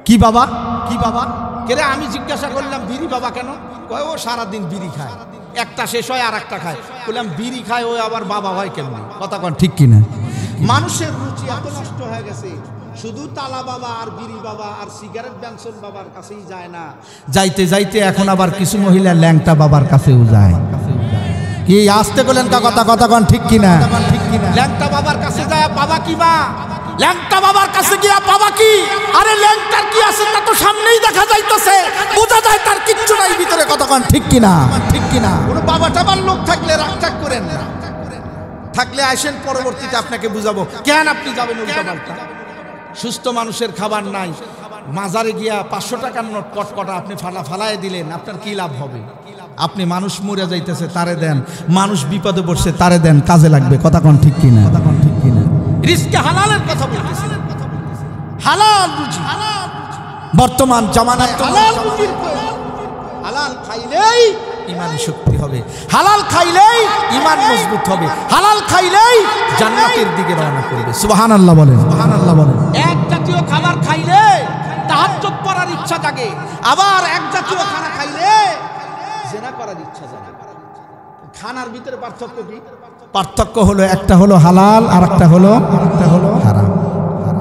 কি বাবা? কি বাবা? কেরে আমি জিজ্ঞাসা করলাম বিড়ি বাবা কেন? কয় ও সারাদিন বিড়ি খায়, একটা শেষ হয় আর একটা খায়। বললাম বিড়ি খায় ও আবার বাবা হয় কেমন? কথা কন ঠিক কিনা? মানুষের রুচি এত নষ্ট হয়ে গেছে, শুধু তালা বাবা আর বিড়ি বাবা আর সিগারেট ব্যানসন বাবার কাছেই যায় না, যাইতে যাইতে এখন আবার কিছু মহিলা ল্যাংটা বাবার কাছেও যায়। কি আসতে বলেন তা কথা? কথা কন ঠিক কিনা? ল্যাংটা বাবার কাছে যায় বাবা কি মা, ল্যাংটা বাবার কাছে গিয়া বাবা কি? আরে ল্যাংটার কি আছে তা তো সামনেই দেখা যাইতেছে, বোঝা যায় তার কিচ্ছু নাই ভিতরে। কথা কন ঠিক কিনা? ঠিক কিনা? কোনো বাবা টাবার লোক থাকলে রাগটাগ করেন না, থাকলে আসেন, পরবর্তীতে আপনাকে বুঝাবো কেন আপনি যাবেন উল্টা পাল্টা। সুস্থ মানুষের খাবার নাই, মাজারে গিয়া 500 টাকার নোট কটকটা আপনি ফালায় দিলেন, আপনার কি লাভ হবে? আপনি মানুষ মরে যাইতেছে তারে দেন, মানুষ বিপদে পড়ছে তারে দেন, কাজে লাগবে। কথা কোন ঠিক কিনা? কথা কোন ঠিক কিনা? রিজকে হালালের কথা বলতেছি, হালাল রুজি। বর্তমান জামানায় হালাল রুজির প্রয়োজন। হালাল খাইলেই ঈমান শক্তি হবে, হালাল খাইলেই ঈমান মজবুত হবে, হালাল খাইলেই জান্নাতের দিকে রওনা করবে। সুবহানাল্লাহ বলেন, সুবহানাল্লাহ বলেন। এক জাতীয় খাবার খাইলে তাহাজ্জুদ পড়ার ইচ্ছা জাগে, আবার এক জাতীয় খানা খাইলে জিনা করার ইচ্ছা জাগে। খানার ভিতরে পার্থক্য কি? পার্থক্য হলো একটা হলো হালাল আর একটা হলো হারাম।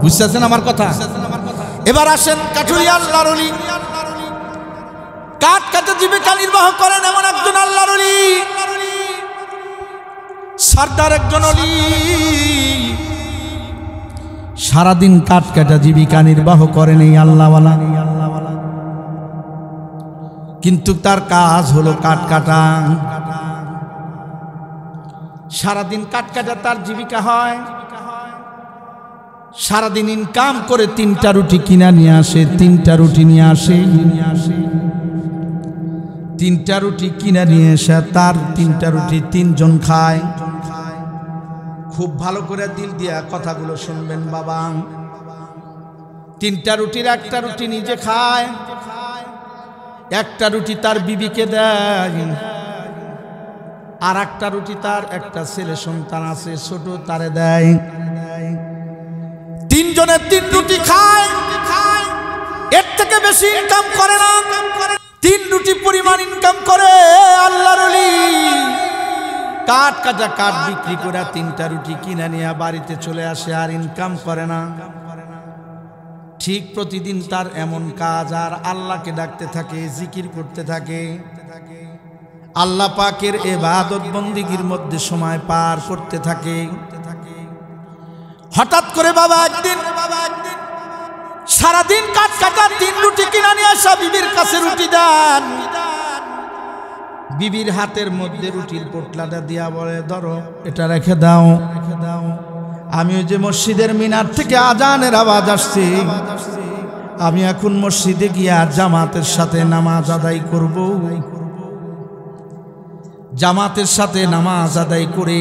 বুঝতেছেন আমার কথা? এবার আসেন কাঠুরিয়া আল্লাহর ওলি, কাঠ কাটা জীবিকা নির্বাহ করেন এমন একজন আল্লাহর ওলি, সর্দার একজন ওলি, সারাদিন কাঠ কাটা জীবিকা নির্বাহ করেন এই আল্লাহওয়ালা। কিন্তু তার কাজ হলো কাঠ কাটা, সারাদিন কাঠ কাটা তার জীবিকা হয়। সারাদিন ইনকাম করে 3টা রুটি কিনা নিয়ে আসে, 3টা রুটি নিয়ে আসে, 3টা রুটি কিনা নিয়ে এসে তার 3টা রুটি 3 জন খায়। খুব ভালো করে দিল দিয়া কথাগুলো শুনবেন বাবা। 3টা রুটির একটা রুটি নিজে খায়, একটা রুটি তার বিবিকে দেয়, আর একটা রুটি তার একটা ছেলে সন্তান আছে ছোট, তারে দেয়। 3 জনের 3 রুটি খায়, এর থেকে বেশি ইনকাম করে না। 3 রুটি পরিমাণ ইনকাম করে আল্লাহর ওলি। কাঠ কাটা কাঠ বিক্রি করে 3টা রুটি কিনে নিয়ে বাড়িতে চলে আসে, আর ইনকাম করে না। ঠিক প্রতিদিন তার এমন কাজ, আর আল্লাহকে ডাকতে থাকে, জিকির করতে থাকে, আল্লাহ পাকের ইবাদত বন্দেগীর মধ্যে সময় পার করতে থাকে। হঠাৎ করে বাবা একদিন সারাদিন কাঠ কাটা 3 রুটি কিনে নিয়ে আসা বিবির কাছে রুটি দেন। বিবির হাতের মধ্যে রুটির পোটলাটা দিয়া বলে, ধরো এটা রেখে দাও, আমি ওই যে মসজিদের মিনার থেকে আজানের আওয়াজ আসছে, আমি এখন মসজিদে গিয়া জামাতের সাথে নামাজ আদায় করব। জামাতের সাথে নামাজ আদায় করে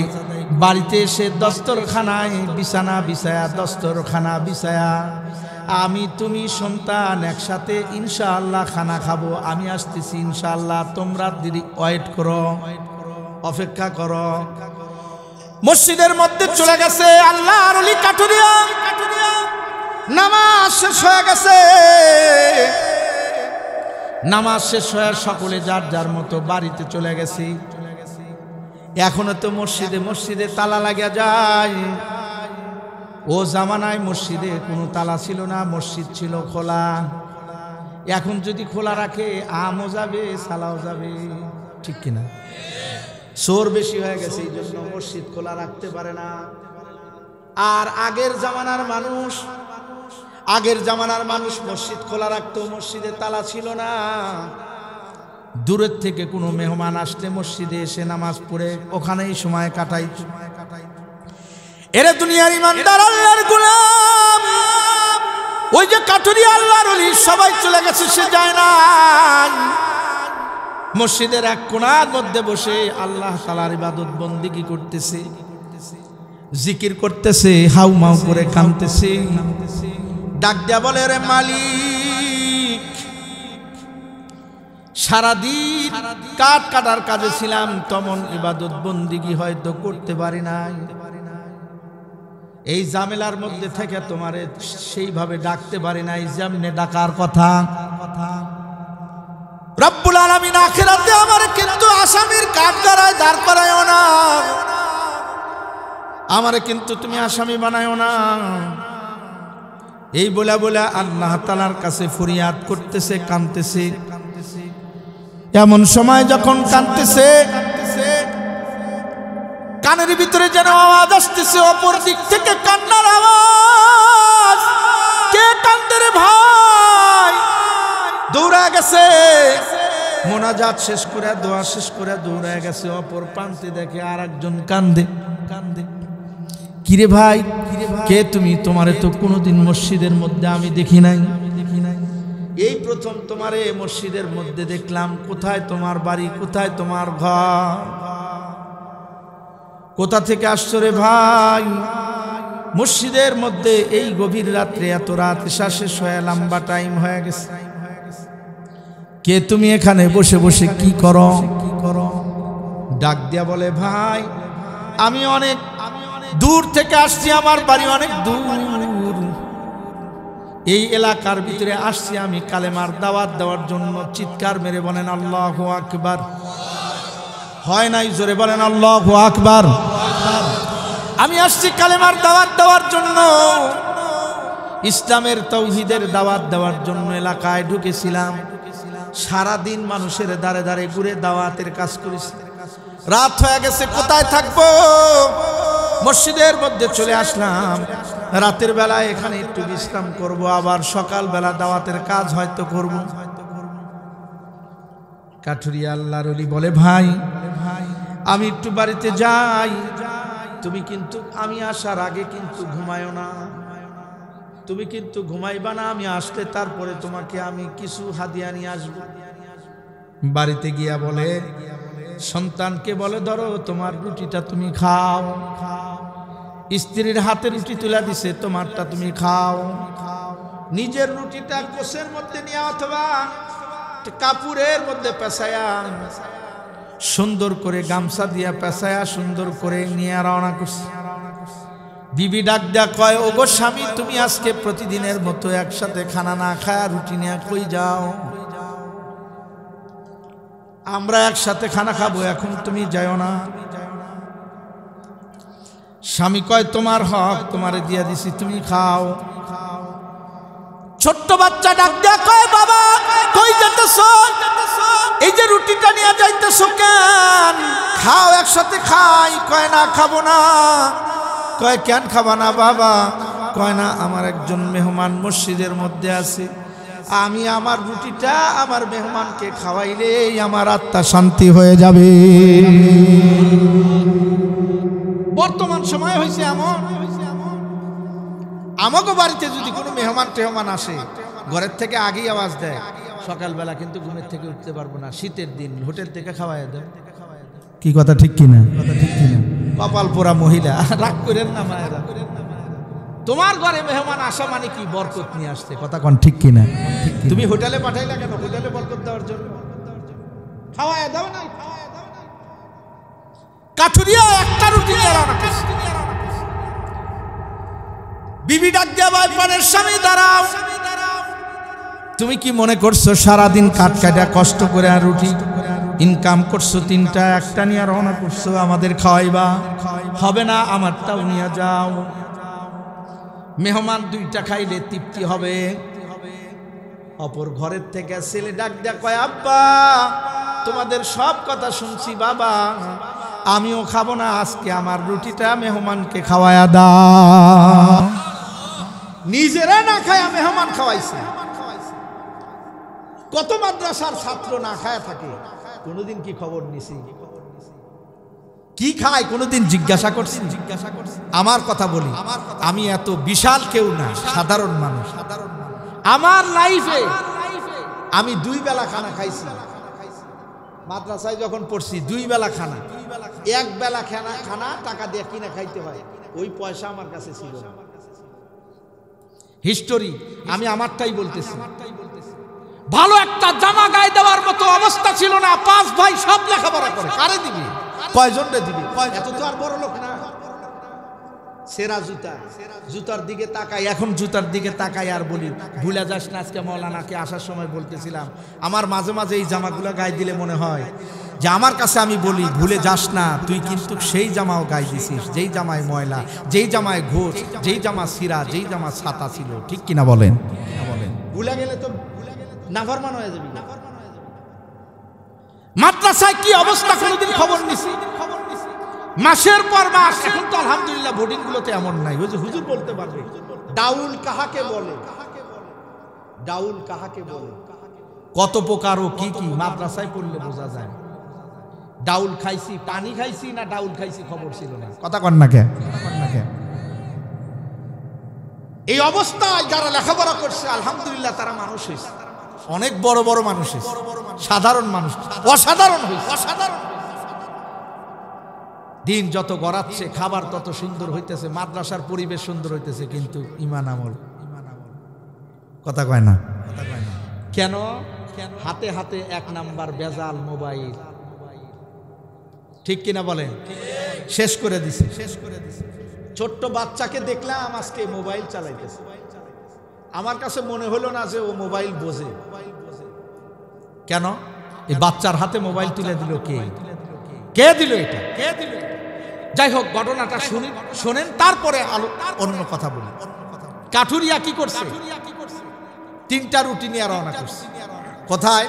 বাড়িতে এসে দস্তরখানায় বিছানা বিছায়া, দস্তরখানা বিছায়া আমি তুমি সন্তান একসাথে ইনশাআল্লাহ খানা খাবো, আমি আসতেছি ইনশাআল্লাহ, তোমরা দেরি ওয়েট করো, অপেক্ষা করো। মসজিদের মধ্যে চলে গেছে আল্লাহর ওলি কাঠুরিয়া, নামাজ শেষ হয়ে গেছে। নামাজ শেষ হয়ে সকলে যার যার মতো বাড়িতে চলে গেছে। এখনো তো মসজিদে তালা লাগিয়া যায়। ও জামানায় মসজিদে কোনো তালা ছিল না, মসজিদ ছিল খোলা। এখন যদি খোলা রাখে আমও যাবে, সালাও যাবে, ঠিক কিনা? চোর বেশি হয়ে গেছে, এই জন্য মসজিদ খোলা রাখতে পারে না। আর আগের জামানার মানুষ মসজিদ খোলা রাখতো, মসজিদে তালা ছিল না। দূরের থেকে কোনো মেহমান আসলে মসজিদে এসে নামাজ পড়ে ওখানেই সময় কাটাইত। এরে দুনিয়ার ইমানদার আল্লাহর গোলাম, ওই যে কাঠুরিয়া আল্লাহর ওলি সবাই চলে গেছে, সে যায় না। মসজিদের এক কোণার মধ্যে বসে আল্লাহ তাআলার ইবাদত বন্দেগী করতেছে, জিকির করতেছে, হাউমাউ করে কাঁদতেছে। ডাক দিয়া বলে, রে মালিক, সারাদিন কাঠ কাটার কাজে ছিলাম, তেমন ইবাদত বন্দেগী হয়তো করতে পারি নাই। এই ঝামেলার মধ্যে থেকে তোমারে সেইভাবে ডাকতে পারি নাই যেমনে ডাকার কথা। রব্বুল আলামিন আখিরাতে আমার কিন্তু আসামির কাঠগড়ায় দাঁড় করায়ও না, আমারে কিন্তু তুমি আসামি বানায়ও না। এই বলা বলা আল্লাহ তাআলার কাছে ফরিয়াদ করতেছে, কাঁদতেছে। এমন সময় যখন কাঁদতেছে, কানের ভিতরে যেন আওয়াজ আসতেছে, অপর দিক থেকে কান্নার আওয়াজ। কে কান্দে রে ভাই? দৌড়া গেছে, মোনাজাত শেষ করে, দোয়া শেষ করে দৌড়া গেছে। অপর প্রান্তে দেখে আর একজন কান্দে। কিরে ভাই, কে তুমি? তোমারে তো কোনোদিন মসজিদের মধ্যে আমি দেখি নাই, এই প্রথম তোমারে মসজিদের মধ্যে দেখলাম। কোথায় তোমার বাড়ি? কোথায় তোমার ঘর? কোথা থেকে আসছো রে ভাই? মসজিদের মধ্যে এই গভীর রাত্রে, এত রাত, এশা শেষ হয়ে লম্বা টাইম হয়ে গেছে। কে তুমি? এখানে বসে বসে কি করো? ডাক দিয়া বলে, ভাই আমি অনেক দূর থেকে আসছি, আমার বাড়ি অনেক দূর, এই এলাকার ভিতরে আসছি আমি কালেমার দাওয়াত দেওয়ার জন্য। চিৎকার মেরে বলেন আল্লাহু আকবার। হয় নাই, জোরে বলেন আল্লাহু আকবার। আমি আসছি কালেমার দাওয়াত দেওয়ার জন্য, ইসলামের তাওহীদের দাওয়াত দেওয়ার জন্য এলাকায় ঢুকেছিলাম। সারাদিন মানুষের দাঁড়ে দাঁড়ে ঘুরে দাওয়াতের কাজ করেছি। রাত হয়ে গেছে, কোথায় থাকবো? মসজিদের মধ্যে চলে আসলাম। রাতের বেলা এখানে একটু বিশ্রাম করব, আবার সকাল বেলা দাওয়াতের কাজ হয়তো করব। কাঠুরিয়া আল্লাহর ওলি বলে, ভাই আমি একটু বাড়িতে যাই, তুমি কিন্তু আমি আসার আগে কিন্তু ঘুমায়ো না, তুমি কিন্তু ঘুমাইবা না। আমি আসলে তারপরে তোমাকে আমি কিছু হাদিয়া নিয়ে আসবো। বাড়িতে গিয়া বলে, সন্তানকে বলে, ধরো তোমার রুটিটা তুমি খাও। স্ত্রীর হাতে রুটি তুলে দিছে, তোমারটা তুমি খাও। নিজের রুটিটা কোষের মধ্যে নিয়ে অথবা কাপড়ের মধ্যে পেঁচায়া, সুন্দর করে গামছা দিয়া পেঁচায়া সুন্দর করে নিয়ে রওনা করছে। বিবি ডাক দেয়া কয়, ওগো স্বামী, তুমি আজকে প্রতিদিনের মতো একসাথে খানা না খায়া রুটি নিয়ে কই যাও? আমরা একসাথে খানা খাবো, এখন তুমি যাও না। স্বামী কয়, তোমার হক, তোমারে দিয়া দিছি, তুমি খাও। ছোট্ট বাচ্চা ডাক দেয়া কয়, বাবা কই যেতেছো? এই যে রুটিটা নিয়ে যাইতেছো কেন? খাও, একসাথে খাই। কয় না, খাবো না। কয় কেন খাবা না বাবা? কয় না, আমার একজন মেহমান মসজিদের মধ্যে আছে, আমি আমার রুটিটা আমার মেহমানকে খাওয়াইলেই আমার আত্মা শান্তি হয়ে যাবে। বর্তমান সময় হয়েছে এমন, আমাকে বাড়িতে যদি কোনো মেহমান টেহমান আসে, ঘরের থেকে আগেই আওয়াজ দেয়, সকালবেলা কিন্তু ঘুমের থেকে উঠতে পারবো না, শীতের দিন হোটেল থেকে খাওয়াই দেয়। কি কথা ঠিক কিনা? কথা ঠিক কিনা? কপাল পোড়া মহিলা, রাগ করেন না মায়েরা। তোমার ঘরে মেহমান আসা মানে কি? বরকত নিয়ে আসতে। কথা কোন ঠিক কিনা? তুমি হোটেলে পাঠাইলা কেন? হোটেলে বরকত দেওয়ার জন্য। খাওয়ায় দাও না। কাঠুরিয়া একটা রুটি নিয়ে রান্না করছে। বিবি ডাক দিয়া, ভাই পানের স্বামী দাঁড়াও। তুমি কি মনে করছো সারাদিন কাঠ কাটা কষ্ট করে আর রুটি ইনকাম করছো, তিনটা একটা নিয়ে রওনা করছো আমাদের খাওয়াইবা? হবে না, আমারটাও নিয়ে যাও। মেহমান দুইটা খাইলে তৃপ্তি হবে। অপর ঘরের থেকে ছেলে ডাক দেয়া কয়, আব্বা তোমাদের সব কথা শুনছি বাবা, আমিও খাবো না, আজকে আমার রুটিটা মেহমানকে খাওয়ায়া দাও। নিজেরা না খায়া মেহমান খাওয়াইছে। কত মাদ্রাসার ছাত্র না খায়া থাকে, কোনোদিন কি খবর নিছি? কি খায় কোনোদিন জিজ্ঞাসা করছি? আমার কথা বলি, আমি এত বিশাল কেউ না, সাধারণ মানুষ। আমার লাইফে আমি 2 বেলা খানা খাইছি। মাদ্রাসায় যখন পড়ছি 2 বেলা খানা, 1 বেলা খানা টাকা দিয়ে কিনে খাইতে হয়, ওই পয়সা আমার কাছে ছিল না। হিস্টোরি, আমি আমারটাই বলতেছি। ভালো একটা জামা গায়ে দেওয়ার মতো অবস্থা ছিল না। 5 ভাই সব লেখাপড়া করে, কারে দিবি? কয়জনরে দিবি? এত তো আর বড় লোক না। সেরা জুতা, জুতার দিকে তাকাই, এখন জুতার দিকে তাকাই আর বলি, ভুলে যাস না। আজকে মৌলানাকে আসার সময় বলতেছিলাম, আমার মাঝে মাঝে এই জামাগুলো গায়ে দিলে মনে হয় যে আমার কাছে আমি বলি, ভুলে যাস না, তুই কিন্তু সেই জামাও গায়ে দিছিস, যেই জামায় ময়লা, যেই জামায় ঘোষ, যেই জামা সিরা, যেই জামা ছাতা ছিল। ঠিক কিনা বলেন? ভুলে গেলে তো নাফরমান হয়ে যাবি। মাদ্রাসায় কি অবস্থা কোনোদিন খবর নিছি? মাসের পর মাস। এখন তো আলহামদুলিল্লাহ বোর্ডিং গুলোতে এমন নাই। ওই যে হুজুর বলতে পারবে, ডাউল কাহাকে বলে, ডাউল কাহাকে বলে, কত প্রকার ও কি কি মাদ্রাসায় পড়লে বোঝা যায়। ডাউল খাইছি, পানি খাইছি না ডাউল খাইছি খবর ছিল না। কথা কন না কে? এই অবস্থায় যারা লেখাপড়া করছে আলহামদুলিল্লাহ তারা মানুষ হয়েছে, অনেক বড় বড় মানুষ হয়েছে। সাধারণ মানুষ অসাধারণ হয়েছে, অসাধারণ। দিন যত গড়াচ্ছে, খাবার তত সুন্দর হইতেছে, মাদ্রাসার পরিবেশ সুন্দর হইতেছে, কিন্তু ঈমান আমল কথা কয় না। কেন? হাতে হাতে 1 নাম্বার বেজাল মোবাইল। ঠিক কিনা বলেন? শেষ করে দিছে, শেষ করে দিছে। ছোট্ট বাচ্চাকে দেখলাম আজকে মোবাইল চালাইতেছে, আমার কাছে মনে হলো না যে ও মোবাইল বোঝে। কেন? এই বাচ্চার হাতে মোবাইল তুলে দিল কে? কে দিল এটা? যাই হোক, ঘটনাটা শোনেন, তারপরে অন্য কথা বলি। কাঠুরিয়া কি করছে? 3টা রুটি নিয়ে রওনা করছে। কোথায়?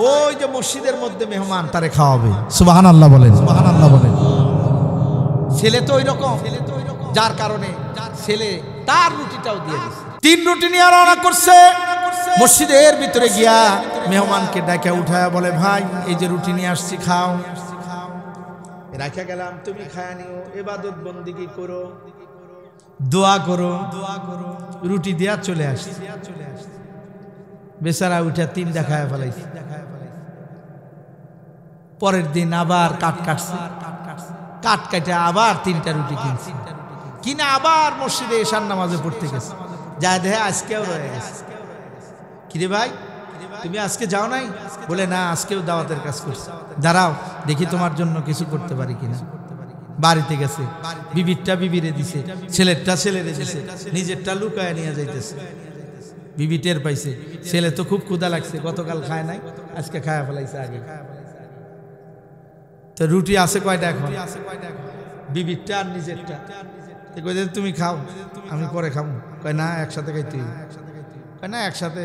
ওই যে মসজিদের মধ্যে মেহমান, তারে খাওয়াবে। সুবহানাল্লাহ বলেন, সুবহানাল্লাহ বলেন। ছেলে তো ওই রকম, যার কারণে ছেলে তার রুটিটাও দিয়ে দিচ্ছে। 3 রুটি নিয়ে রওনা করছে। মসজিদের ভিতরে গিয়া মেহমানকে ডাকে উঠায়া বলে, ভাই এই যে রুটি নিয়ে আসছি, খাও। রাখা গেলাম, তুমি খায়া নিও, ইবাদত বন্দেগী করো, দোয়া করো। রুটি দিয়া চলে আসছে। বেচারা উঠে 3টা খায়া ফেলাইছে। পরের দিন আবার কাট কাটছে, কাট কাটে আবার 3টা রুটি কিনছে, কিনে আবার মসজিদে এশার নামাজে পড়তে গেছে। যায় দেখে আজকেও রয়ে গেছে। কিরে ভাই, তুমি আজকে যাও নাই? বলে না, আজকেও দাওয়াতের কাজ করছি। দাঁড়াও দেখি তোমার জন্য কিছু করতে পারি কিনা। বাড়িতে গেছে, বিবিরটা বিবিরে দিছে, ছেলেরটা ছেলেরে দিছে, নিজেরটা লুকায় নিয়ে যাইতেছে। বিবি টের পাইছে, ছেলে তো খুব ক্ষুধা লাগছে, গতকাল খায় নাই, আজকে খায়া ফেলাইছে আগে। তো রুটি আছে কয়টা এখন? বিবিরটা আর নিজেরটা। তুমি খাও, আমি পরে খাবো। কয় না, একসাথে খাইতে। কয় না, একসাথে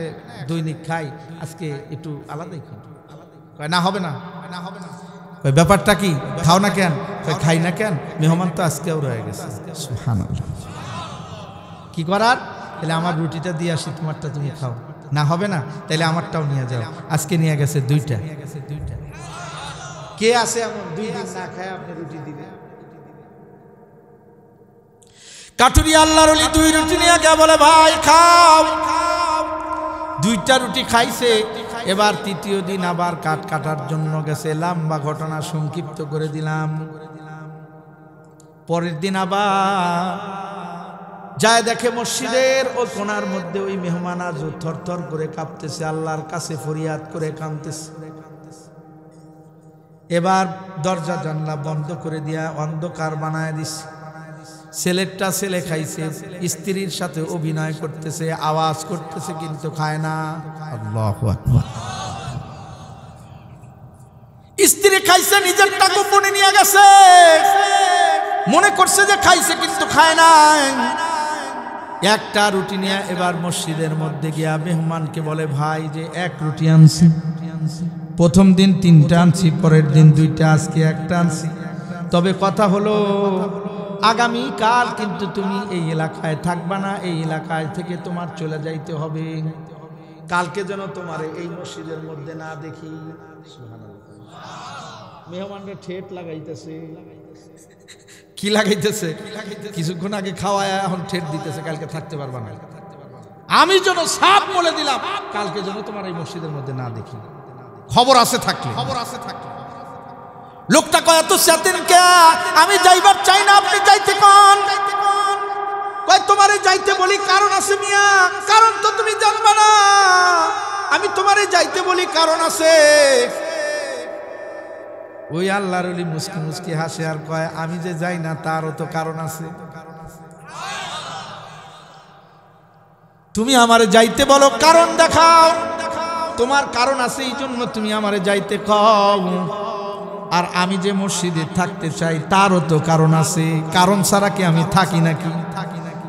দৈনিক খাই, আজকে একটু আলাদাই খাও। কয় না, হবে না। কয় ব্যাপারটা কি? খাও না কেন? কয় খাই না কেন, মেহমান তো আজকেও রয়ে গেছে। সুবহানাল্লাহ। কি করার? তাহলে আমার রুটিটা দিয়ে আসি, তোমারটা তুমি খাও। না, হবে না, তাহলে আমারটাও নিয়ে যাও। আজকে নিয়ে গেছে 2টা। কে আছে এমন 2 দিন না খায় আপনি রুটি দিবে? কাঠুরিয়া আল্লাহর ওলি 2 রুটি নিয়ে গিয়ে বলে, ভাই খাও। 2টা রুটি খাইছে। এবার 3য় দিন আবার কাটার জন্য গেছে। লম্বা ঘটনা সংক্ষিপ্ত করে দিলাম। পরের দিন আবার যায় দেখে মসজিদের ওই কোণার মধ্যে ওই মেহমান আজ থরথর করে কাঁপতেছে, আল্লাহর কাছে ফরিয়াদ করে কাঁদতেছে। এবার দরজা জানলা বন্ধ করে দিয়া অন্ধকার বানায় দিছে। ছেলেরটা ছেলে খাইছে, স্ত্রীর সাথে অভিনয় করতেছে, আওয়াজ করতেছে, কিন্তু খায় না। আল্লাহু আকবার। স্ত্রী খাইছে, নিজেরটা গোপনে নিয়ে গেছে, মনে করছে যে খাইছে, কিন্তু খায় না। একটা রুটি নিয়ে এবার মসজিদের মধ্যে গিয়া মেহমানকে বলে, ভাই যে 1 রুটি আনছি, প্রথম দিন 3টা আনছি, পরের দিন 2টা, আজকে 1টা আনছি। তবে কথা হলো, আগামী কাল কিন্তু তুমি এই এলাকায় থাকবা না, এই এলাকায় থেকে তোমার চলে যাইতে হবে। কালকে যেন তোমার এই মসজিদের মধ্যে না দেখি। মেহমানরা ঠেট লাগাইতেছে। কি লাগাইতেছে? কিছুক্ষণ আগে খাওয়ায় এখন ঠেট দিতেছে, কালকে থাকতে পারবা না। আমি যেন সাপ বলে দিলাম, কালকে যেন তোমার এই মসজিদের মধ্যে না দেখি। খবর আছে থাকলে, খবর আছে থাকলে। লোকটা কয়, এত চেতেন কে? আমি যাইবার চাই না, আপনি যাইতে কোন? কয়, তোমারে যাইতে বলি কারণ আছে মিয়া। কারণ তো তুমি জানবা না, আমি তোমারে যাইতে বলি কারণ আছে। ওই আল্লাহর ওলি মুস্কি মুস্কি হাসে আর কয়, আমি যে যাই না তারও তো কারণ আছে। তুমি আমারে যাইতে বলো, কারণ দেখাও। তোমার কারণ আছে, এই জন্য তুমি আমারে যাইতে কও। আর আমি যে মসজিদে থাকতে চাই তারও তো কারণ আছে। কারণ ছাড়া কি আমি থাকি নাকি?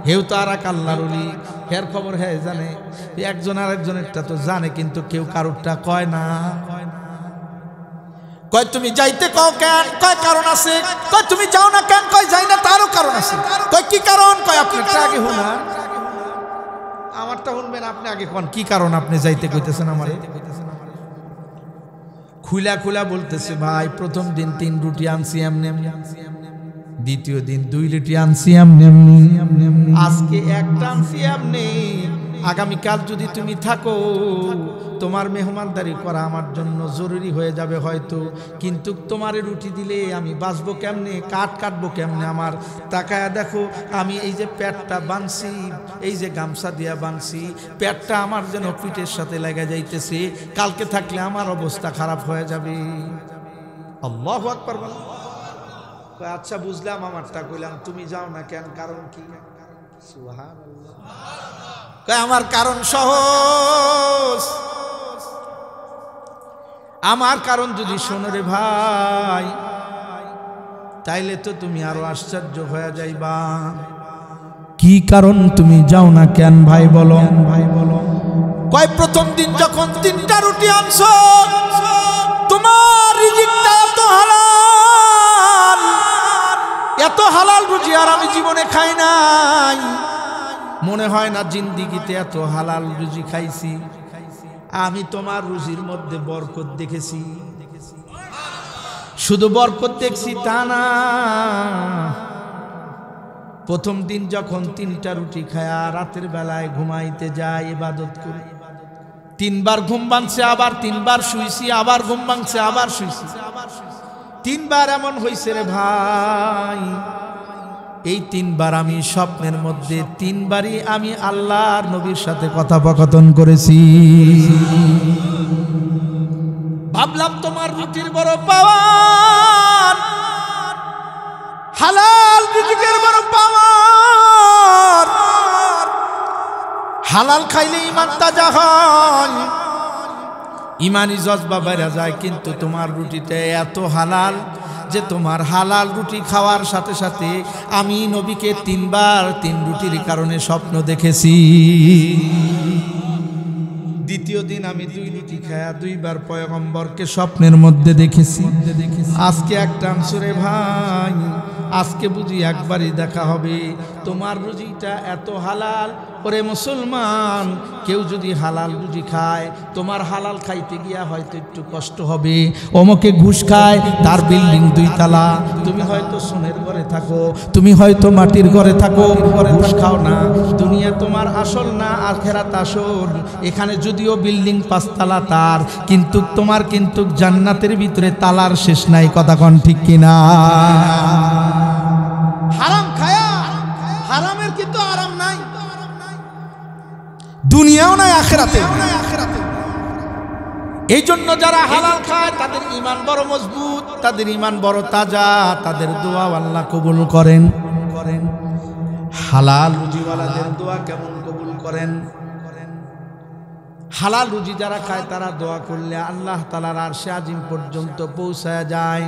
হেউ তো আর এক আল্লাহর ওলি, হের খবর হ্যাঁ জানে। একজন আর একজনেরটা তো জানে, কিন্তু কেউ কারোরটা কয় না। কয়, তুমি যাইতে কও কেন? কয়, কারণ আছে। কয়, তুমি যাও না কেন? কয়, যাই না তারও কারণ আছে। কয়, কি কারণ? কয়, আপনারটা আগে শুনা। আমারটা শুনবেন, আপনি আগে কোন কি কারণ আপনি যাইতে কইতেছেন আমারে? খুলা খুলা বলতেছে, ভাই প্রথম দিন 3 রুটি আনছি এমনি এমনি, দ্বিতীয় দিন 2 রুটি আনছি এমনি এমনি, আজকে 1টা আনছি এমনি। আগামীকাল যদি তুমি থাকো, তোমার মেহমানদারি করা আমার জন্য জরুরি হয়ে যাবে হয়তো, কিন্তু তোমারে রুটি দিলে আমি বাঁচবো কেমনে, কাটবো কেমনে? আমার তাকায়া দেখো, আমি এই যে পেটটা বাঁধছি, এই যে গামছা দিয়া বাঁধছি, পেটটা আমার যেন পিঠের সাথে লেগে যাইতেছে। কালকে থাকলে আমার অবস্থা খারাপ হয়ে যাবে। আল্লাহু আকবার। আচ্ছা বুঝলাম, আমারটা কইলাম, তুমি যাও না কেন? কারণ কি? সুবহানাল্লাহ। আমার কারণ সহজ। আমার কারণ যদি শোনো রে ভাই, তাইলে তো তুমি আরো আশ্চর্য হয়ে যাইবা। কি কারণ তুমি যাও না কেন ভাই বলো? কয় প্রথম দিন যখন 3টা রুটি আনছো, তোমার রিজিকটা এত হালাল রুজি আর আমি জীবনে খাই নাই। মনে হয় না জিন্দিগিতে এত হালাল রুজি খাইছি। আমি তোমার রুজির মধ্যে বরকত দেখেছি। শুধু বরকত দেখছি তা না, প্রথম দিন যখন 3টা রুটি খায়া রাতের বেলায় ঘুমাইতে যায়, ইবাদত করে 3বার ঘুম ভাঙছে, আবার 3বার শুইছি, আবার ঘুম ভাঙছে, আবার শুইছি। 3বার এমন হইছে রে ভাই, এই 3বার আমি স্বপ্নের মধ্যে 3বারই আমি আল্লাহর নবীর সাথে কথোপকথন করেছি। ভাবলাম তোমার রুটির বড় পাওয়ার, হালাল রিজিকের বড় পাওয়ার। হালাল খাইলে ঈমান তাজা হয়, ইমানি জজবা বেড়ে যায়। কিন্তু তোমার রুটিতে এত হালাল যে তোমার হালাল রুটি খাওয়ার সাথে সাথে আমি নবীকে 3বার 3 রুটির কারণে স্বপ্ন দেখেছি। দ্বিতীয় দিন আমি 2 রুটি খায়া 2বার পয়গম্বরকে স্বপ্নের মধ্যে দেখেছি। আজকে একটা আনসুরে ভাই, আজকে বুঝি একবারই দেখা হবে। তোমার রুজিটা এত হালাল। ওরে মুসলমান, কেউ যদি হালাল রুজি খায়, তোমার হালাল খাইতে গিয়া হয়তো একটু কষ্ট হবে। অমকে ঘুষ খায়, তার বিল্ডিং 2 তলা, তুমি হয়তো সোনের ঘরে থাকো, তুমি হয়তো মাটির ঘরে থাকো, ঘুষ খাও না। দুনিয়া তোমার আসল না, আখিরাত আসল। এখানে যদিও বিল্ডিং 5 তলা তার, কিন্তু তোমার কিন্তু জান্নাতের ভিতরে তালার শেষ নাই। কথা কোন ঠিক কিনা? হারাম খায়া হারামের কিন্তু আরাম নাই, দুনিয়াও নাই, আখিরাতেও নাই। এই জন্য যারা হালাল খায় তাদের ঈমান বড় মজবুত, তাদের ঈমান বড় তাজা, তাদের দোয়া আল্লাহ কবুল করেন। হালাল রুজিওয়ালাদের দোয়া কেমন কবুল করেন? হালাল রুজি যারা খায় তারা দোয়া করলে আল্লাহ তাআলার আরশে আজিম পর্যন্ত পৌঁছায় যায়।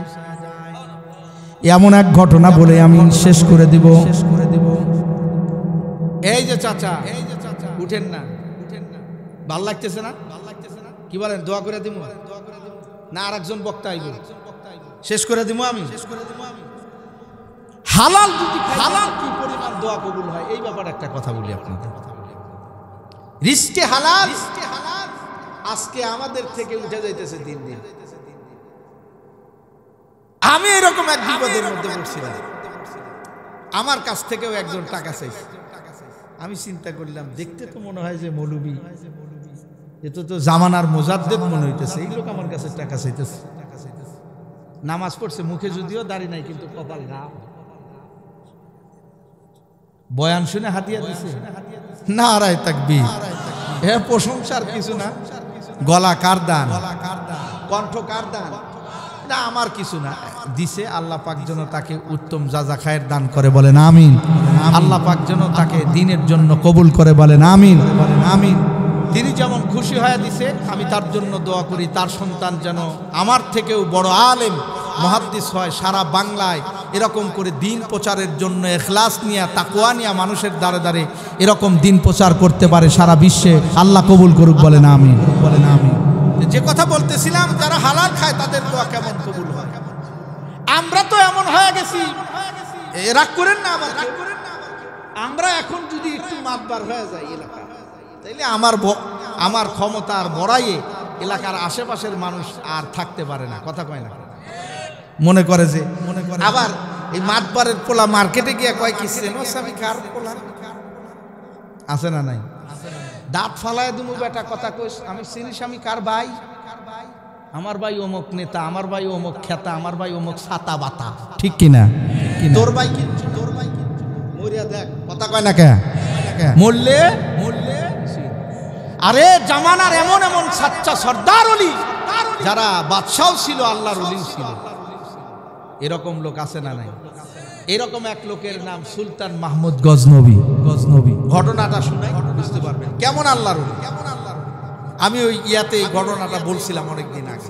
এমন এক ঘটনা বলে আমি শেষ করে দিব। এই যে চাচা, উঠেন না, ভাল লাগতেছে না? কি বলেন, দোয়া করে দিব না আরেকজন বক্তা আইব? শেষ করে দিব আমি। হালাল রুজি, হালাল কি পরিমাণ দোয়া কবুল হয় এই ব্যাপারে একটা কথা বলি আপনাদের। রিস্কে হালাল আজকে আমাদের থেকে উঠে যাইতেছে দিন দিন। আমি এরকম এক বিপদের মধ্যে পড়ছিলাম, আমার কাছ থেকেও একজন টাকা চাইছে। আমি চিন্তা করলাম, দেখতে তো মনে হয় যে মৌলবি, এত তো জামানার মুজাদ্দেদ মনে হইতেছে, এই লোক আমার কাছে টাকা চাইতেছে। নামাজ পড়ছে, মুখে যদিও দাড়ি নাই, কিন্তু কপাল ঘাম। বয়ান শুনে হাতিয়া দিছে, নারায়ে তাকবীর। এ প্রশংসার কিছু না, গলা কার দান, কণ্ঠ কার দান, না আমার কিছু না। দিছে আল্লাহ পাক যেন তাকে উত্তম যাজা খায়ের দান করে, বলেন আমিন। আল্লাহ পাক যেন তাকে দ্বীনের জন্য কবুল করে, বলেন আমিন, আমিন। তিনি যেমন খুশি হয়ে দিছে, আমি তার জন্য দোয়া করি তার সন্তান যেন আমার থেকেও বড় আলেম মুহাদ্দিস হয়, সারা বাংলায় এরকম করে দিন প্রচারের জন্য ইখলাস নিয়ে, তাকওয়া নিয়ে মানুষের দ্বারে দ্বারে এরকম দিন প্রচার করতে পারে সারা বিশ্বে। আল্লাহ কবুল করুক, বলেন আমিন, বলেন আমিন। যে কথা বলতেছিলাম, যারা হালাল খায় তাদের দোয়া কেমন কবুল হয়। আমরা তো এমন হয়ে গেছি, রাগ করেন না আবার, আমরা এখন যদি একটু মাতবার হয়ে যায় এলাকা, তাইলে আমার ক্ষমতার বড়াইয়ে এলাকার আশেপাশের মানুষ আর থাকতে পারে না। কথা কয় না, মনে করে যে আবার এই মাতবারের পোলা মার্কেটে গিয়ে কয় কি স্বামী কার পোলা আছে না নাই, দাঁত ফালায় দুমু বেটা কথা কইস, আমি চিনি স্বামী কার ভাই, আমার ভাই অমুক নেতা, আমার ভাই অমুক খেতা, আমার ভাই অমুক ছাতা বাতা, ঠিক কিনা? তোর ভাই কিন্তু, তোর ভাই কিন্তু মরিয়া দেখ, কথা কয় না কে, মরলে আরে জামানার এমন এমন সাচ্চা সর্দার ওলি যারা বাদশাও ছিল, আল্লাহর ওলি ছিল, এরকম লোক আছে না নাই? এরকম এক লোকের নাম সুলতান মাহমুদ গজনবী। ঘটনাটা শুনে বুঝতে পারবেন কেমন আল্লাহর ওলি। আমি ওই ইয়াতে এই ঘটনাটা বলছিলাম অনেকদিন আগে।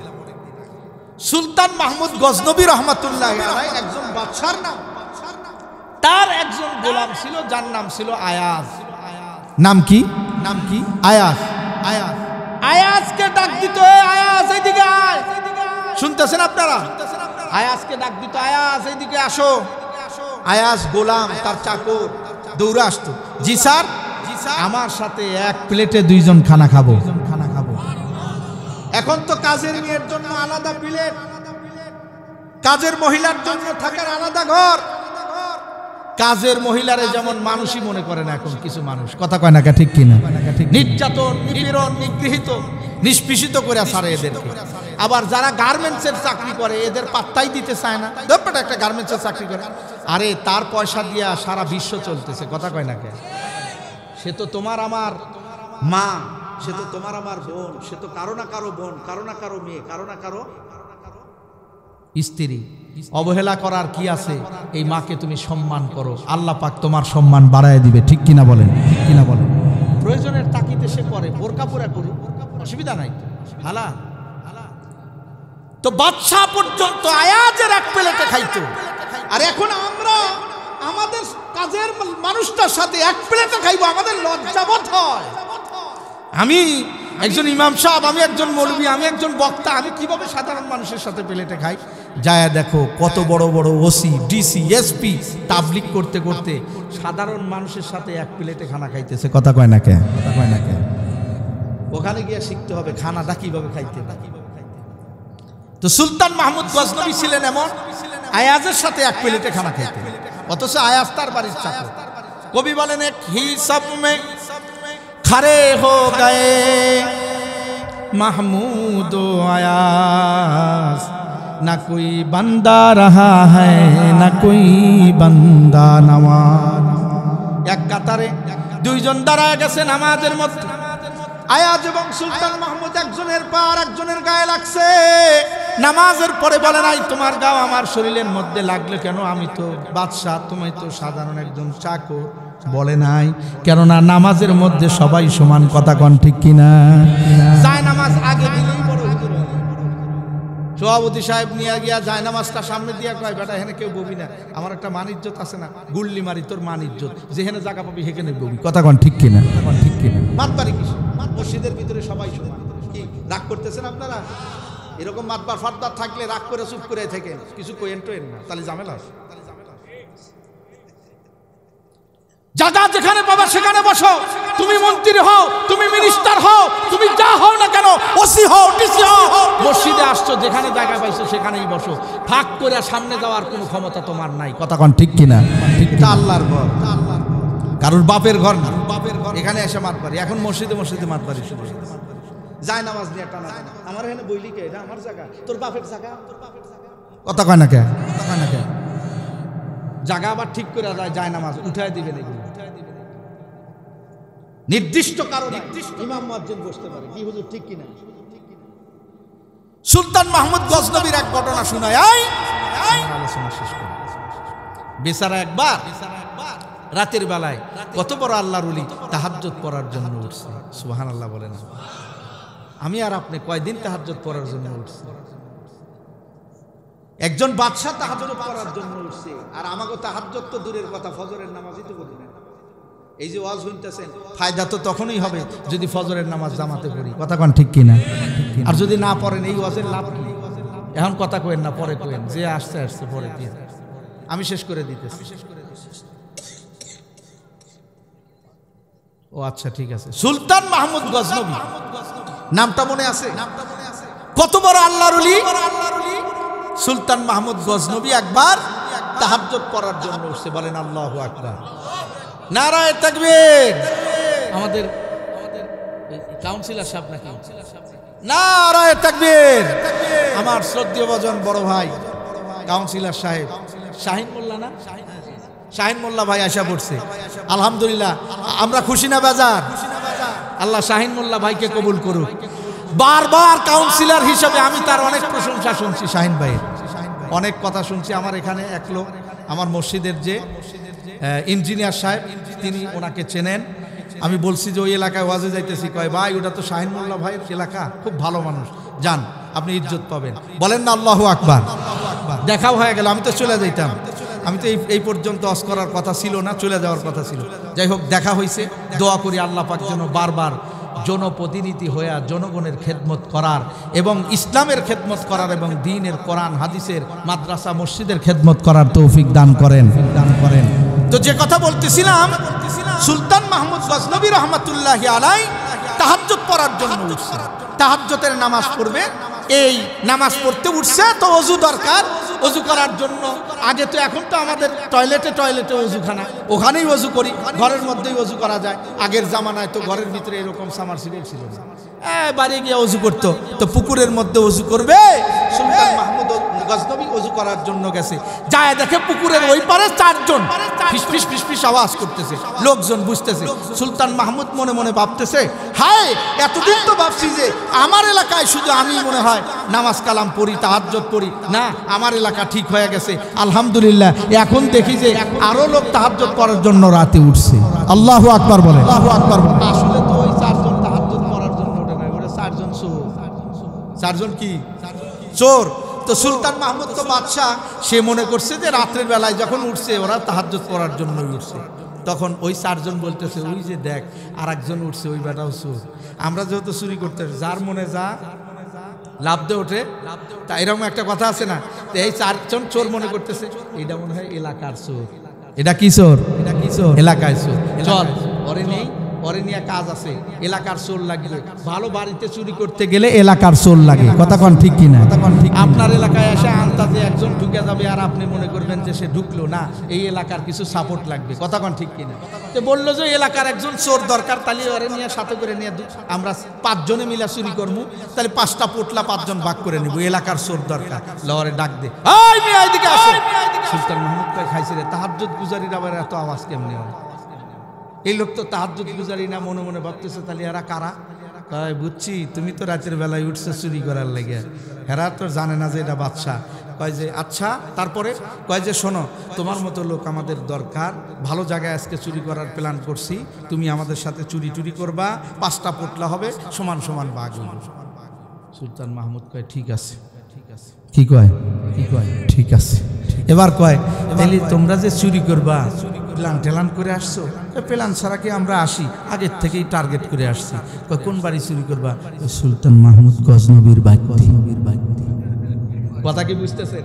সুলতান মাহমুদ গজনবী রহমাতুল্লাহ আলাইহি একজন বাদশার নাম। তার একজন গোলাম ছিল যার নাম ছিল আয়াজ। নাম কি? নাম কি? আয়াজ। আয়াজ আয়াজকে ডাক দিত, আয়াজ এইদিকে আয়। শুনতেছেন আপনারা? আয়াজকে ডাক দিত, আয়াজ এইদিকে আসো। আয়াজ গোলাম, তার চাকর দৌড়ে আসতো, জি স্যার, আমার সাথে এক প্লেটে দুইজন খানা খাবো। এখন তো কাজের মেয়ের জন্য আলাদা প্লেট, কাজের মহিলার জন্য থাকার আলাদা ঘর। কাজের মহিলারে যেমন মানুষই মনে করে না এখন কিছু মানুষ, কথা কয় না, ঠিক কিনা? নির্যাতন, নিপীড়ন, নিগৃহীত, নিষ্পেষিত করে ছাড়ে এদেরকে। আবার যারা গার্মেন্টসের চাকরি করে এদের পাত্তাই দিতে চায় না। ব্যাপারটা একটা গার্মেন্টসের চাকরি করে, আরে তার পয়সা দিয়া সারা বিশ্ব চলতেছে, কথা কয় না কে? সে তো তোমার আমার মা, সে তো তোমার আমার বোন, সে তো কারো না কারো বোন, কারো না কারো মেয়ে, কারো না কারো স্ত্রী। অবহেলা করার কি আছে? এই মাকে তুমি সম্মান করো, আল্লাহ পাক তোমার সম্মান বাড়ায় দিবে, ঠিক কিনা বলেন? ঠিক কিনা বলেন? প্রয়োজনের তাকিদে সে করে, বোরকা পরে করুক, অসুবিধা নাই, হালা। তো বাদশা পর্যন্ত আয়াজের এক প্লেটে খাইতো, আর এখন আমরা আমাদের কাজের মানুষটার সাথে এক প্লেটে খাইবো, আমাদের লজ্জাবোধ হয়। আমি একজন ইমাম সাহেব, আমি একজন মৌলবী, আমি একজন বক্তা, আমি কিভাবে সাধারণ মানুষের সাথে প্লেটে খাই? যায় দেখো কত বড় বড় ওসি, ডিসি, এসপি তাবলিগ করতে করতে সাধারণ মানুষের সাথে এক প্লেটে খানা খাইতেছে, কথা কয় না কে? কথা কয় না কে? ওখানে গিয়ে শিখতে হবে খানাটা কিভাবে খাইতে। তো সুলতান মাহমুদ গজনবী ছিলেন এমন, আয়াজের সাথে এক প্লেটে খানা খাইতে, অথচ আয়াজ তার বাড়ির চাকর। কবি বলেন, এক হি সব মে खड़े हो गए महमूद आयाज, न कोई बंदा रहा है न कोई बंदा नवाज। এক কাতারে দুইজন দাঁড়ায় গেছে নামাজের মধ্যে, আয়াজ এবং সুলতান মাহমুদ একজনের পা একজনের গায়ে লাগছে। নামাজের পরে বলে নাই, তোমার গাও আমার শরীরের মধ্যে লাগলো কেন? আমি তো বাদশাহ, তুমি তো সাধারণ একজন চাকর। বলে নাই, কেননা নামাজের মধ্যে সবাই সমান, কথা কন ঠিক কিনা? যায় নামাজ আগে দিলেই বড় হুজুর হয়। সভাপতি সাহেব নিয়ে গিয়া যায় নামাজটা সামনে দিয়া কয়, বেটা হেনে কেউ ববি না, আমার একটা মান ইজ্জত আছে না, গুল্লি মারি তোর মান ইজ্জত, যেখানে জায়গা পাবি সেখানে ববি, কথা কন ঠিক কিনা? ঠিক কিনা? মাতবারি কি মসজিদের ভিতরে সবাই সমান? কি রাগ করতেছেন আপনারা? এরকম মাতবার ফাতবার থাকলে রাগ করে চুপ করে থাকেন, কিছু কোয়েন টোয়েন না, তাহলে ঝামেলা। জায়গা যেখানে পাবা সেখানে বসো, তুমি মন্ত্রী হও, তুমি মিনিস্টার হও, তুমি যা হও না কেন, ওসি হও, ডিসি হও, মসজিদে আসছো, যেখানে জায়গা পাইছো সেখানেই বসো। ফাঁক করে সামনে যাওয়ার কোনো ক্ষমতা তোমার নাই, কথা কন ঠিক কিনা? এটা আল্লাহর ঘর, কারোর বাপের ঘর না। বাপের ঘর এখানে এসে মাতবাড়ি, এখন মসজিদে মসজিদে মাতবাড়ি শুরু। যায় নামাজ নিয়ে টানা, আমার এখানে বইলি কে? এটা আমার জায়গা, তোর বাপের জায়গা, কথা কয় না কে? কথা কয় না কে? জায়গা আবার ঠিক করে যায় নামাজ উঠায় দিবেন, এগুলো নির্দিষ্ট কারণে ইমাম মুয়াজ্জিন বসতে পারে, কি হুজুর ঠিক কিনা? সুলতান মাহমুদ গজনবীর এক ঘটনা শোনায়, আলোচনা শেষ করে। বেচারা একবার রাতের বেলায়, কত বড় আল্লাহর ওলি, তাহাজ্জুদ পড়ার জন্য উঠছে, সুবহানাল্লাহ বলেন। আমি আর আপনি কয়দিন তাহাজ্জুদ পড়ার জন্য উঠছি? একজন বাদশা তাহাজ্জুদ পড়ার জন্য উঠছে, আর আমাকে তাহাজ্জুদ তো দূরের কথা, ফজরের নামাজই তো পড়ি না। এই যে ওয়াজ শুনতেছেন, ফায়দা তো তখনই হবে যদি ফজরের নামাজ জামাতে পড়ি, কথা কন ঠিক কিনা? আর যদি না পড়েন এই ওয়াজের লাভ কি? এখন কথা কইেন না, পরে কইেন, যে আসছে আসছে, পরে কি? আমি শেষ করে দিতেছি। ও আচ্ছা ঠিক আছে। সুলতান মাহমুদ গজনবী নামটা মনে আছে? কত বড় আল্লাহর ওলি সুলতান মাহমুদ গজনবী একবার তাহাজ্জুদ পড়ার জন্য উঠছে, বলেন আল্লাহু আকবার, নারায়ে তাকবীর। আমাদের কাউন্সিলর সাহেব নাকি? নারায়ে তাকবীর। আমার শ্রদ্ধেয় ভজন বড় ভাই কাউন্সিলর সাহেব শাহিন মোল্লা, না শাহিন মোল্লা ভাই আশা পড়ছে, আলহামদুলিল্লাহ। আমরা খুশি না বেজার? আল্লাহ শাহিন মোল্লা ভাইকে কবুল করুক। বারবার কাউন্সিলর হিসেবে আমি তার অনেক প্রশংসা শুনছি, শাহিন ভাইয়ের অনেক কথা শুনছি। আমার এখানে এক লোক, আমার মসজিদের যে ইঞ্জিনিয়ার সাহেব, তিনি ওনাকে চেনেন। আমি বলছি যে ওই এলাকায় ওয়াজে যাইতেছি, কয় ভাই ওটা তো শাহিন মোল্লা ভাইয়ের এলাকা, খুব ভালো মানুষ, যান। আপনি ইজ্জত পাবেন। বলেন না আল্লাহু আকবার। দেখাও হয়ে গেল, আমি তো চলে যাইতাম, আমি তো এই পর্যন্ত অস করার কথা ছিল না, চলে যাওয়ার কথা ছিল। যাই হোক, দেখা হয়েছে। দোয়া করি আল্লাহ পাক যেন বারবার জনপ্রতিনিধি হয়ে জনগণের খেদমত করার এবং ইসলামের খেদমত করার এবং দ্বীনের কোরআন হাদিসের মাদ্রাসা মসজিদের খেদমত করার তৌফিক দান করেন। তো যে কথা বলতেছিলাম, সুলতান মাহমুদ গজনবী রহমাতুল্লাহি আলাইহি তাহাজ্জুদ পড়ার জন্য উঠছে, তাহাজ্জুদের নামাজ পড়বে। এই নামাজ পড়তে উঠছে তো ওযু দরকার, ওযু করার জন্য আগে তো, এখন তো আমাদের টয়লেটে ওযুখানা, ওখানেই ওযু করি, ঘরের মধ্যেই ওযু করা যায়। আগের জামানায় তো ঘরের ভিতরে এরকম সামারসিবল ছিল না, বাড়ি গিয়ে ওযু করতো। তো পুকুরের মধ্যে ওযু করবে, সুলতান মাহমুদ গজনবী ওযু করার জন্য গেছে, যায় দেখে পুকুরের ওই পারে চারজন ফিসফিস ফিসফিস আওয়াজ করতেছে, লোকজন বুঝতেছে। সুলতান মাহমুদ মনে মনে ভাবতেছে, হায়, এতদিন তো ভাবছি যে আমার এলাকায় শুধু আমি মনে হয় নামাজ কালাম পড়ি, তাহাজ্জুদ পড়ি, না আমার এলাকা ঠিক হয়ে গেছে, আলহামদুলিল্লাহ। এখন দেখি যে আরো লোক তাহাজ্জুদ পড়ার জন্য রাতে উঠছে। আল্লাহু আকবার বলে, আল্লাহু আকবার। আসলে তো ওই চারজন তাহাজ্জুদ পড়ার জন্য ওঠে না, ওটা চারজন চোর। চারজন কি? চোর। তো সুলতান মাহমুদ তো বাদশাহ, সে মনে করছে যে রাত্রের বেলায় যখন উঠছে ওরা তাহাজ্জুদ পড়ার জন্যই উঠছে। তখন ওই চারজন বলতেছে, ওই যে দেখ আর একজন উঠছে, ওই বেটাও চোর। আমরা যেহেতু চুরি করতে, যার মনে যা লাভ দিয়ে ওঠে, তা এরকম একটা কথা আছে না? তো এই চারজন চোর মনে করতেছে এটা মনে হয় এলাকার চোর। এটা কি চোর? এটা কি চোর? এলাকায় চোর। চল, ওরে নেই, ওরে নিয়ে কাজ আছে, এলাকার চোর লাগবে। ভালো বাড়িতে চুরি করতে গেলে এলাকার চোর লাগে, কথা কোন ঠিক কিনা? আপনার এলাকায় এসে আন্তাজে একজন ঢুকে যাবে আর আপনি মনে করবেন যে সে ঢুকলো না, এই এলাকার কিছু সাপোর্ট লাগবে, কথা কোন ঠিক কিনা? তো বললো যে এলাকার একজন চোর দরকার, তাহলে ওরে নিয়ে সাথে করে নিয়ে আমরা 5 জনে মিলে চুরি করবো, তাহলে 5টা পোটলা 5 জন ভাগ করে নিব, এলাকার চোর দরকার। লওয়ারে ডাক দে, এই মিয়া এদিকে আসো। সুলতান মাহমুদ কয়, খাইছে রে, তাহাজ্জুদ গুজারির আবার এত আওয়াজ কেমনে হয়? এই লোক তো তাহাজ্জুদ গুজারি না, মনে মনে ভাবতেছে তাহলে এরা কারা? কয়, বুঝছি, তুমি তো রাতের বেলায় উঠছে চুরি করার লেগে, এরা তো জানে না যে এটা বাদশা। কয় যে আচ্ছা, তারপরে? কয় যে শোনো, তোমার মতো লোক আমাদের দরকার, ভালো জায়গায় আজকে চুরি করার প্ল্যান করছি, তুমি আমাদের সাথে চুরি করবা, 5টা পোটলা হবে, সমান সমান ভাগ হইব। সুলতান মাহমুদ কয়, ঠিক আছে। কি কয়? ঠিক আছে। এবার কয়, তাহলে তোমরা যে চুরি করবা প্ল্যান টেলান করে আসছো? প্ল্যান ছাড়া কি আমরা আসি? আগের থেকেই টার্গেট করে আসছি। কোন বাড়ি চুরি করবা? সুলতান মাহমুদ গজনবীর বাড়ি। কথা কি বুঝতেছে?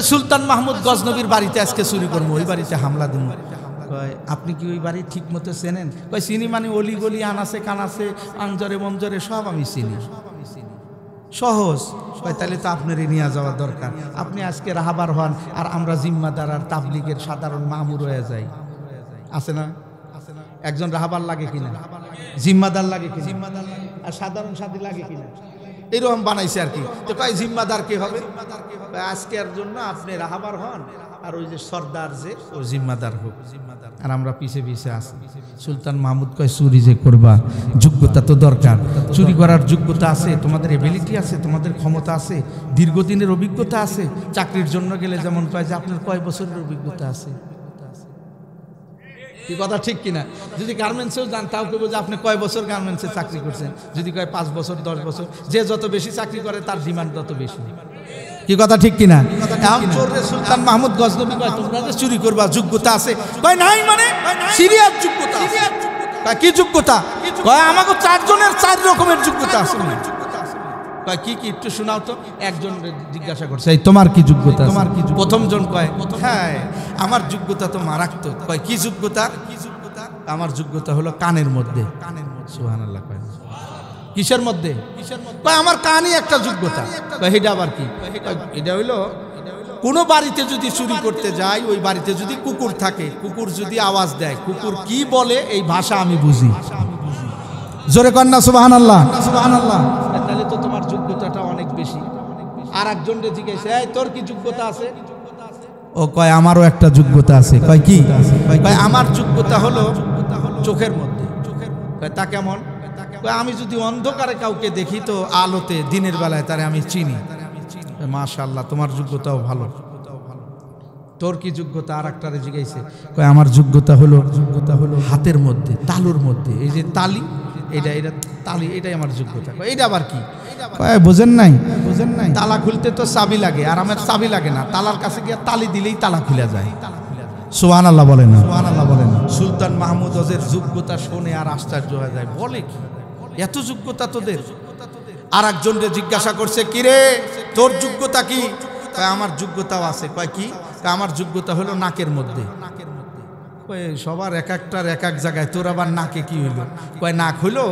সুলতান মাহমুদ গজনবীর বাড়িতে আজকে চুরি করবো, ওই বাড়িতে হামলা দিব। কয়, আপনি কি ওই বাড়ি ঠিক মতো চেনেন? কয়, চিনি মানে অলি গলি, আনাছে কানাছে, আঞ্জরে মঞ্জরে সব আমি চিনি, সহজ। কয়, তাহলে তো আপনার নিয়ে যাওয়া দরকার, আপনি আজকে রাহাবার হন আর আমরা জিম্মাদার আর তাবলিগের সাধারণ মামুর হয়ে যাই। আছে না? একজন রাহাবার লাগে কিনা? জিম্মাদার লাগে কিনা? আর সাধারণ সাথী লাগে কিনা? এরকম বানাইছে আর কি। তো কয়, জিম্মাদার কে হবে? আজকের জন্য আপনি রাহাবার হন আর ওই যে সর্দার যে ও জিম্মাদার হোক, আর আমরা পিছে পিছে আসি। সুলতান মাহমুদ কয়, চুরি যে করবা যোগ্যতা তো দরকার, চুরি করার যোগ্যতা আছে, তোমাদের এবিলিটি আছে, তোমাদের ক্ষমতা আছে, দীর্ঘদিনের অভিজ্ঞতা আছে। চাকরির জন্য গেলে যেমন কয় যে আপনার কয় বছরের অভিজ্ঞতা আছে, কি কথা ঠিক কিনা? যদি গার্মেন্টসেও যান তাও কেবল যে আপনি কয় বছর গার্মেন্টসে চাকরি করছেন, যদি কয় 5 বছর 10 বছর, যে যত বেশি চাকরি করে তার ডিমান্ড তত বেশি, কি কথা ঠিক কিনা? সুলতান মাহমুদ গজনবী কয়, তোমরা যে চুরি করবা যোগ্যতা আছে? কয়, নাই মানে সিরিয়াস যোগ্যতা। কি যোগ্যতা? কয়, আমাকে 4 জনের 4 রকমের যোগ্যতা আছে। কয়, কি কি একটু শোনাও তো। একজন জিজ্ঞাসা করছে, তোমার কি যোগ্যতা? তোমার কি? প্রথম জন কয়, হ্যাঁ আমার যোগ্যতা তো মারাত্মক। কয়, কি যোগ্যতা? আমার যোগ্যতা হলো কানের মধ্যে। সুবহানাল্লাহ। কয়, কিসের মধ্যে? কয়, আমার কানই একটা যোগ্যতা। কয়, এটা আবার কি? এটা হইলো কোনো বাড়িতে যদি চুরি করতে যাই, ওই বাড়িতে যদি কুকুর থাকে, কুকুর যদি আওয়াজ দেয়, কুকুর কি বলে এই ভাষা আমি বুঝি। জোরে কন্যা সুবহানাল্লাহ। তাহলে তো তোমার যোগ্যতাটা অনেক বেশি। আর একজন জিজ্ঞেস, এই তোর কি যোগ্যতা আছে? ও কয়, আমারও একটা যোগ্যতা আছে। কয়, কি? কয়, আমার যোগ্যতা হলো চোখের মধ্যে। কয়, তা কেমন? কয়, আমি যদি অন্ধকারে কাউকে দেখি তো আলোতে দিনের বেলায় তারে আমি চিনি। মাশাআল্লাহ, তোমার যোগ্যতাও ভালো। তোর কি যোগ্যতা? আর একটারে জিজ্ঞাসা। কয়, আমার যোগ্যতা হলো হাতের মধ্যে, তালুর মধ্যে। এই যে তালি, এটা তালি, এটাই আমার যোগ্যতা। এইটা আবার কি? বোঝেন নাই? তালা খুলতে তো চাবি লাগে, আর আমার চাবি লাগে না, তালার কাছে গিয়ে তালি দিলেই তালা খুলে যায়। সুবহানাল্লাহ বলেন না? সুবহানাল্লাহ বলেন না? সুলতান মাহমুদ ওদের যোগ্যতা শুনে আর আশ্চর্য হয়ে যায়, বলে কি এত যোগ্যতা তোদের? আর একজনকে জিজ্ঞাসা করছে, কিরে তোর যোগ্যতা কি? আমার যোগ্যতাও আছে। কয় কি? আমার যোগ্যতা হলো নাকের মধ্যে। সবার এক একটার এক এক জায়গায়, তোর আবার নাকে কি হইলো? কয় নাক হইলো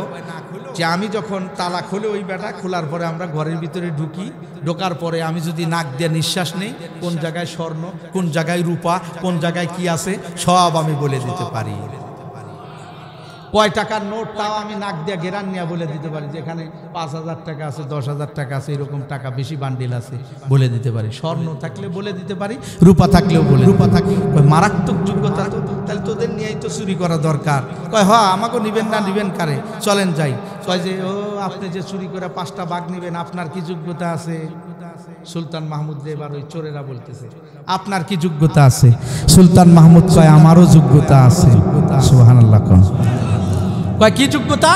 যে আমি যখন তালা খুলে ওই বেটা খোলার পরে আমরা ঘরের ভিতরে ঢুকি, ঢোকার পরে আমি যদি নাক দিয়ে নিঃশ্বাস নেই, কোন জায়গায় স্বর্ণ, কোন জায়গায় রূপা, কোন জায়গায় কি আছে সব আমি বলে দিতে পারি। কয় টাকার নোট তাও আমি নাক দিয়ে গেরান নিয়ে বলে দিতে পারি, যেখানে 5,000 টাকা আছে, 10,000 টাকা আছে, এরকম টাকা বেশি বান্ডিল আছে বলে দিতে পারি। স্বর্ণ থাকলে বলে দিতে পারি, রূপা থাকলেও বলে। রূপা থাকলে মারাত্মক যোগ্যতা, তাহলে তোদের নিয়েই তো চুরি করা দরকার। কয় হ, আমাকে নিবেন না, নিবেন কারে, চলেন যাই। কয় যে ও আপনি যে চুরি করে 5টা বাঘ নিবেন, আপনার কি যোগ্যতা আছে? সুলতান মাহমুদ এবার ওই চোরেরা বলতেছে, আপনার কি যোগ্যতা আছে? সুলতান মাহমুদ কয় আমারও যোগ্যতা আছে। সুবহানাল্লাহ। কোন কয় কি যোগ্যতা?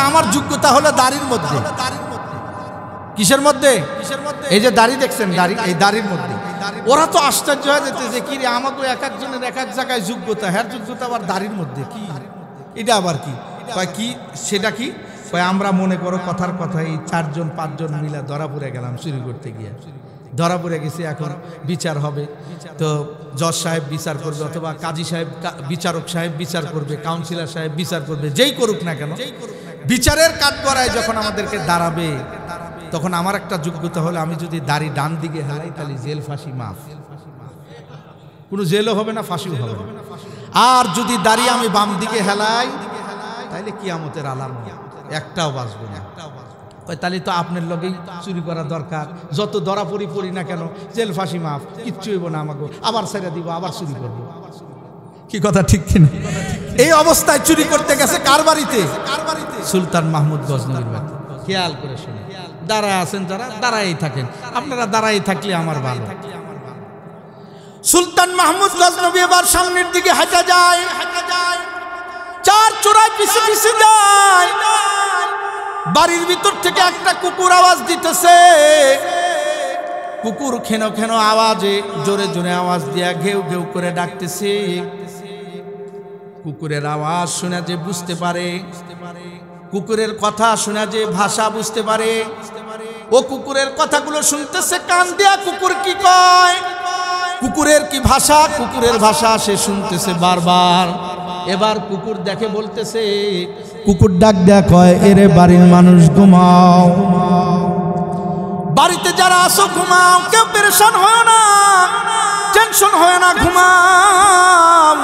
আমার যোগ্যতা হলো দাড়ির মধ্যে। কিসের মধ্যে? এই যে দাড়ি দেখছেন, দাড়ি, এই দাড়ির মধ্যে। ওরা তো আশ্চর্য হয়ে যেতে যে কি রে, আমাকে এক একজনের এক এক জায়গায় যোগ্যতা, হ্যার যোগ্যতা আবার দাড়ির মধ্যে, কি এটা আবার কি? কয় কি সেটা কি? কয় আমরা মনে করো কথার কথা এই 4-5 মিলে ধরা পড়ে গেলাম চুরি করতে গিয়ে, ধরা পড়ে গেছে, এখন বিচার হবে। তো জজ সাহেব বিচার করবে, অথবা কাজী সাহেব, বিচারক সাহেব বিচার করবে, কাউন্সিলর সাহেব বিচার করবে, যেই করুক না কেন, বিচারের কাঠগড়ায় যখন আমাদেরকে দাঁড়াবে, তখন আমার একটা যোগ্যতা হলো আমি যদি দাড়ি ডান দিকে হেলাই তাহলে জেল ফাঁসি মাফ, কোনো জেলও হবে না, ফাঁসিও হবে না। আর যদি দাড়ি আমি বাম দিকে হেলাই তাহলে কিয়ামতের আলামত, একটাও বাঁচবে না। তাহলে তো আপনার লগেই চুরি করা দরকার, যত ধরা পড়ি না কেন জেল ফাঁসি মাফ, কিচ্ছু হইব না, আমাকে আবার ছেড়ে দিব, আবার চুরি করবো। কি কথা ঠিক কিনা? এই অবস্থায় চুরি করতে গেছে কার বাড়িতে? সুলতান মাহমুদ গজনবীর বাড়িতে। খেয়াল করে শুনে, দাঁড়ায় আছেন যারা, দাঁড়াই থাকেন, আপনারা দাঁড়াই থাকলে আমার ভালো। সুলতান মাহমুদ গজনবী এবার সামনের দিকে হাঁটা যায়, 4 চোরাই পিছে পিছে যায়। বাড়ির ভিতর থেকে একটা কুকুর আওয়াজ দিতেছে। কুকুর খেন খেন আওয়াজে, জোরে জোরে আওয়াজ দিয়া ঘেউ ঘেউ করে ডাকতেছে। কুকুরের আওয়াজ শুনে যে বুঝতে পারে, কুকুরের কথা শুনে যে ভাষা বুঝতে পারে, ও কুকুরের কথাগুলো শুনতেছে কান দিয়া। কুকুর কি কয়, কুকুরের কি ভাষা, কুকুরের ভাষা সে শুনতেছে বারবার। এবার কুকুর দেখে বলতেছে, কুকুর ডাক দেয়া কয়, এরে বাড়ির মানুষ ঘুমাও, বাড়িতে যারা আসো ঘুমাও, কেউ পেরেশান হয় না, টেনশন হয় না, ঘুমাও,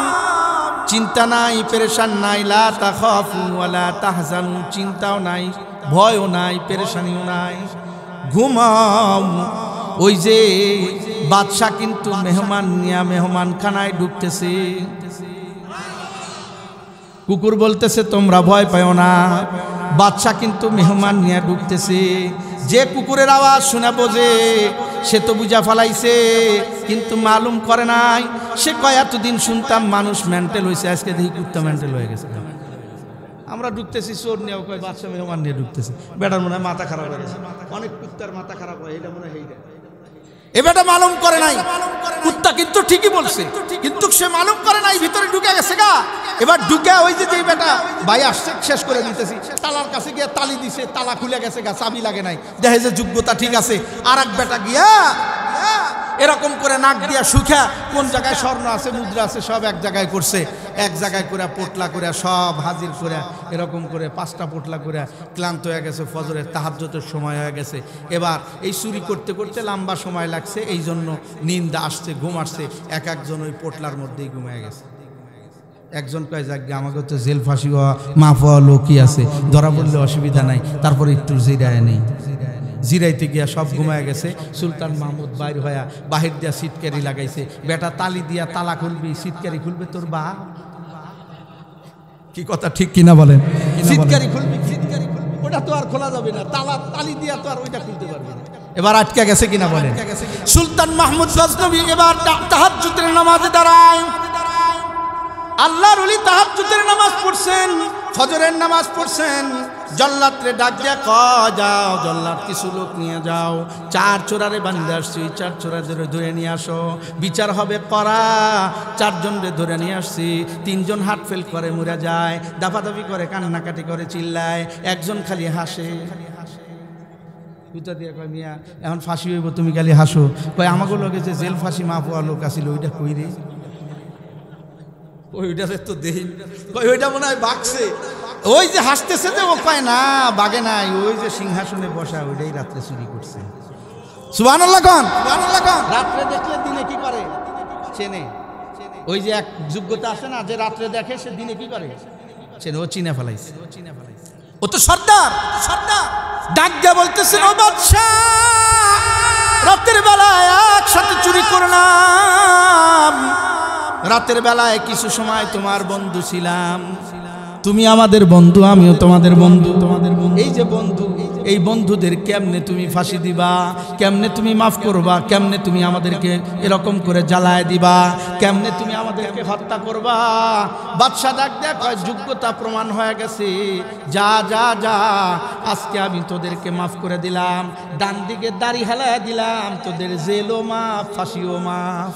চিন্তা নাই, পেরেশান নাই, লা তাখাফু ওয়ালা তাহজানু, চিন্তাও নাই, ভয়ও নাই, পেরেশানিও নাই, ঘুমাও। ওই যে বাদশা কিন্তু মেহমান নিয়া মেহমান খানায় ঢুকতেছে। কুকুর বলতেছে তোমরা ভয় পাও না, বাদশা কিন্তু মেহমান নিয়ে ঢুকতেছে। যে কুকুরের আওয়াজ শুনে বোঝে সে তো বুঝা ফেলাইছে, কিন্তু মালুম করে নাই। সে কয় এতদিন শুনতাম মানুষ মেন্টাল হয়েছে, আজকে দেখি কুত্তা মেন্টাল হয়ে গেছে। আমরা ঢুকতেছি চোর নিয়েও, কয় বাদশা মেহমান নিয়ে ঢুকতেছে। বেটার মনে হয় মাথা খারাপ হয়ে গেছে, অনেক কুত্তার মাথা খারাপ হয়, এটা মনে হয় এইটা। এ বেটা মালুম করে নাই, কুত্তা কিন্তু ঠিকই বলছে, কিন্তু সে মালুম করে নাই, ভিতরে ঢুকে গেছে গা। এবার ঢুকে ওই যে বেটা ভাই আসছে, শেষ করে দিতেছি, তালার কাছে গিয়ে তালি দিছে, তালা খুলে গেছে গা, চাবি লাগে নাই, দেখে যে যোগ্যতা ঠিক আছে। আর এক বেটা গিয়া এরকম করে নাক দিয়া শুখা, কোন জায়গায় স্বর্ণ আছে, মুদ্রা আছে, সব এক জায়গায় করছে, এক জায়গায় করে পোটলা করে সব হাজির করে, এরকম করে 5টা পোটলা করে ক্লান্ত হয়ে গেছে, ফজরের তাহাজ্জুদের সময় হয়ে গেছে। এবার এই চুরি করতে করতে লম্বা সময় লাগছে, এই জন্য নিন্দা আসছে, ঘুম আসছে, এক একজন ওই পোটলার মধ্যেই ঘুমিয়ে গেছে। একজন কয় যাক আমাকে তো জেল ফাঁসি মাফ হওয়া লোকই আছে, ধরা পড়লে অসুবিধা নাই, তারপরে একটু জিরায় নেই। জিরাইতে গিয়া সব ঘুমায় গেছে। সুলতান মাহমুদ বাইর হইয়া বাহির দিয়া সিটকারি লাগাইছে। বেটা তালি দিয়া তালা খুলবি, সিটকারি খুলবে তোর বা? কি কথা ঠিক কিনা বলেন? সিটকারি খুলবি, সিটকারি খুলবি, ওটা তো আর খোলা যাবে না, তালি দিয়া তো আর ওইটা খুলতে পারবে না। এবার আটকে গেছে কিনা বলেন? সুলতান মাহমুদ গজনবী এবার তাহাজ্জুদের নামাজে দাঁড়ায়। আল্লাহর ওলি তাহাজ্জুদের নামাজ পড়ছেন, ফজরের নামাজ পড়ছেন, জল্লাদরে ডাক দিয়া যাও জল্লাদ কিছু লোক নিয়ে যাও, 4 চোরারে বান্ধে আসছি, 4 চোরাদের ধরে নিয়ে আসো, বিচার হবে করা। 4 জনরে ধরে নিয়ে আসছি, 3 জন হার্ট ফেল করে মরে যায়, দাপাদাপি করে, কান্নাকাটি করে, চিল্লায়, 1 জন খালি হাসে। দিয়ে কয় মিয়া এখন ফাঁসি হইব, তুমি খালি হাসো। কয় আমাকে লোকে যে জেল ফাঁসি মাফ হওয়া লোক আসিল ওইটা কই রে? ওইটা তো দেই, ওইটা মনে হয় বাগছে, ওই যে হাসতেছে যে ও কয় না বাগে নাই, ওই যে সিংহাসনে বসা ওইটাই রাত্রে চুরি করছে। সুবহানাল্লাহ কোন, সুবহানাল্লাহ কোন। রাত্রে দেখলে দিনে কি করে চেনে, ওই যে এক যোগ্যতা আছে না, যে রাত্রে দেখে সে দিনে কি করে চেনে, ও চিনে ফেলাইছে, ও তো সর্দার। সর্দার ডাক দিয়া বলতেছেন, ও বাদশা, রাতের বেলায় একসাথে চুরি করলাম, রাতের বেলায় কিছু সময় তোমার বন্ধু ছিলাম, তুমি আমাদের বন্ধু, আমিও তোমাদের বন্ধু। এই যে বন্ধু, এই বন্ধুদের কেমনে তুমি ফাঁসি দিবা, কেমনে তুমি মাফ করবা, কেমনে তুমি আমাদেরকে এরকম করে জ্বালায় দিবা, কেমনে তুমি আমাদেরকে হত্যা করবা? বাদশা ডাক দেখ, যোগ্যতা প্রমাণ হয়ে গেছে, যা যা যা, আজকে আমি তোদেরকে মাফ করে দিলাম, ডান দিকে দাড়ি হেলায় দিলাম, তোদের জেলও মাফ, ফাঁসিও মাফ।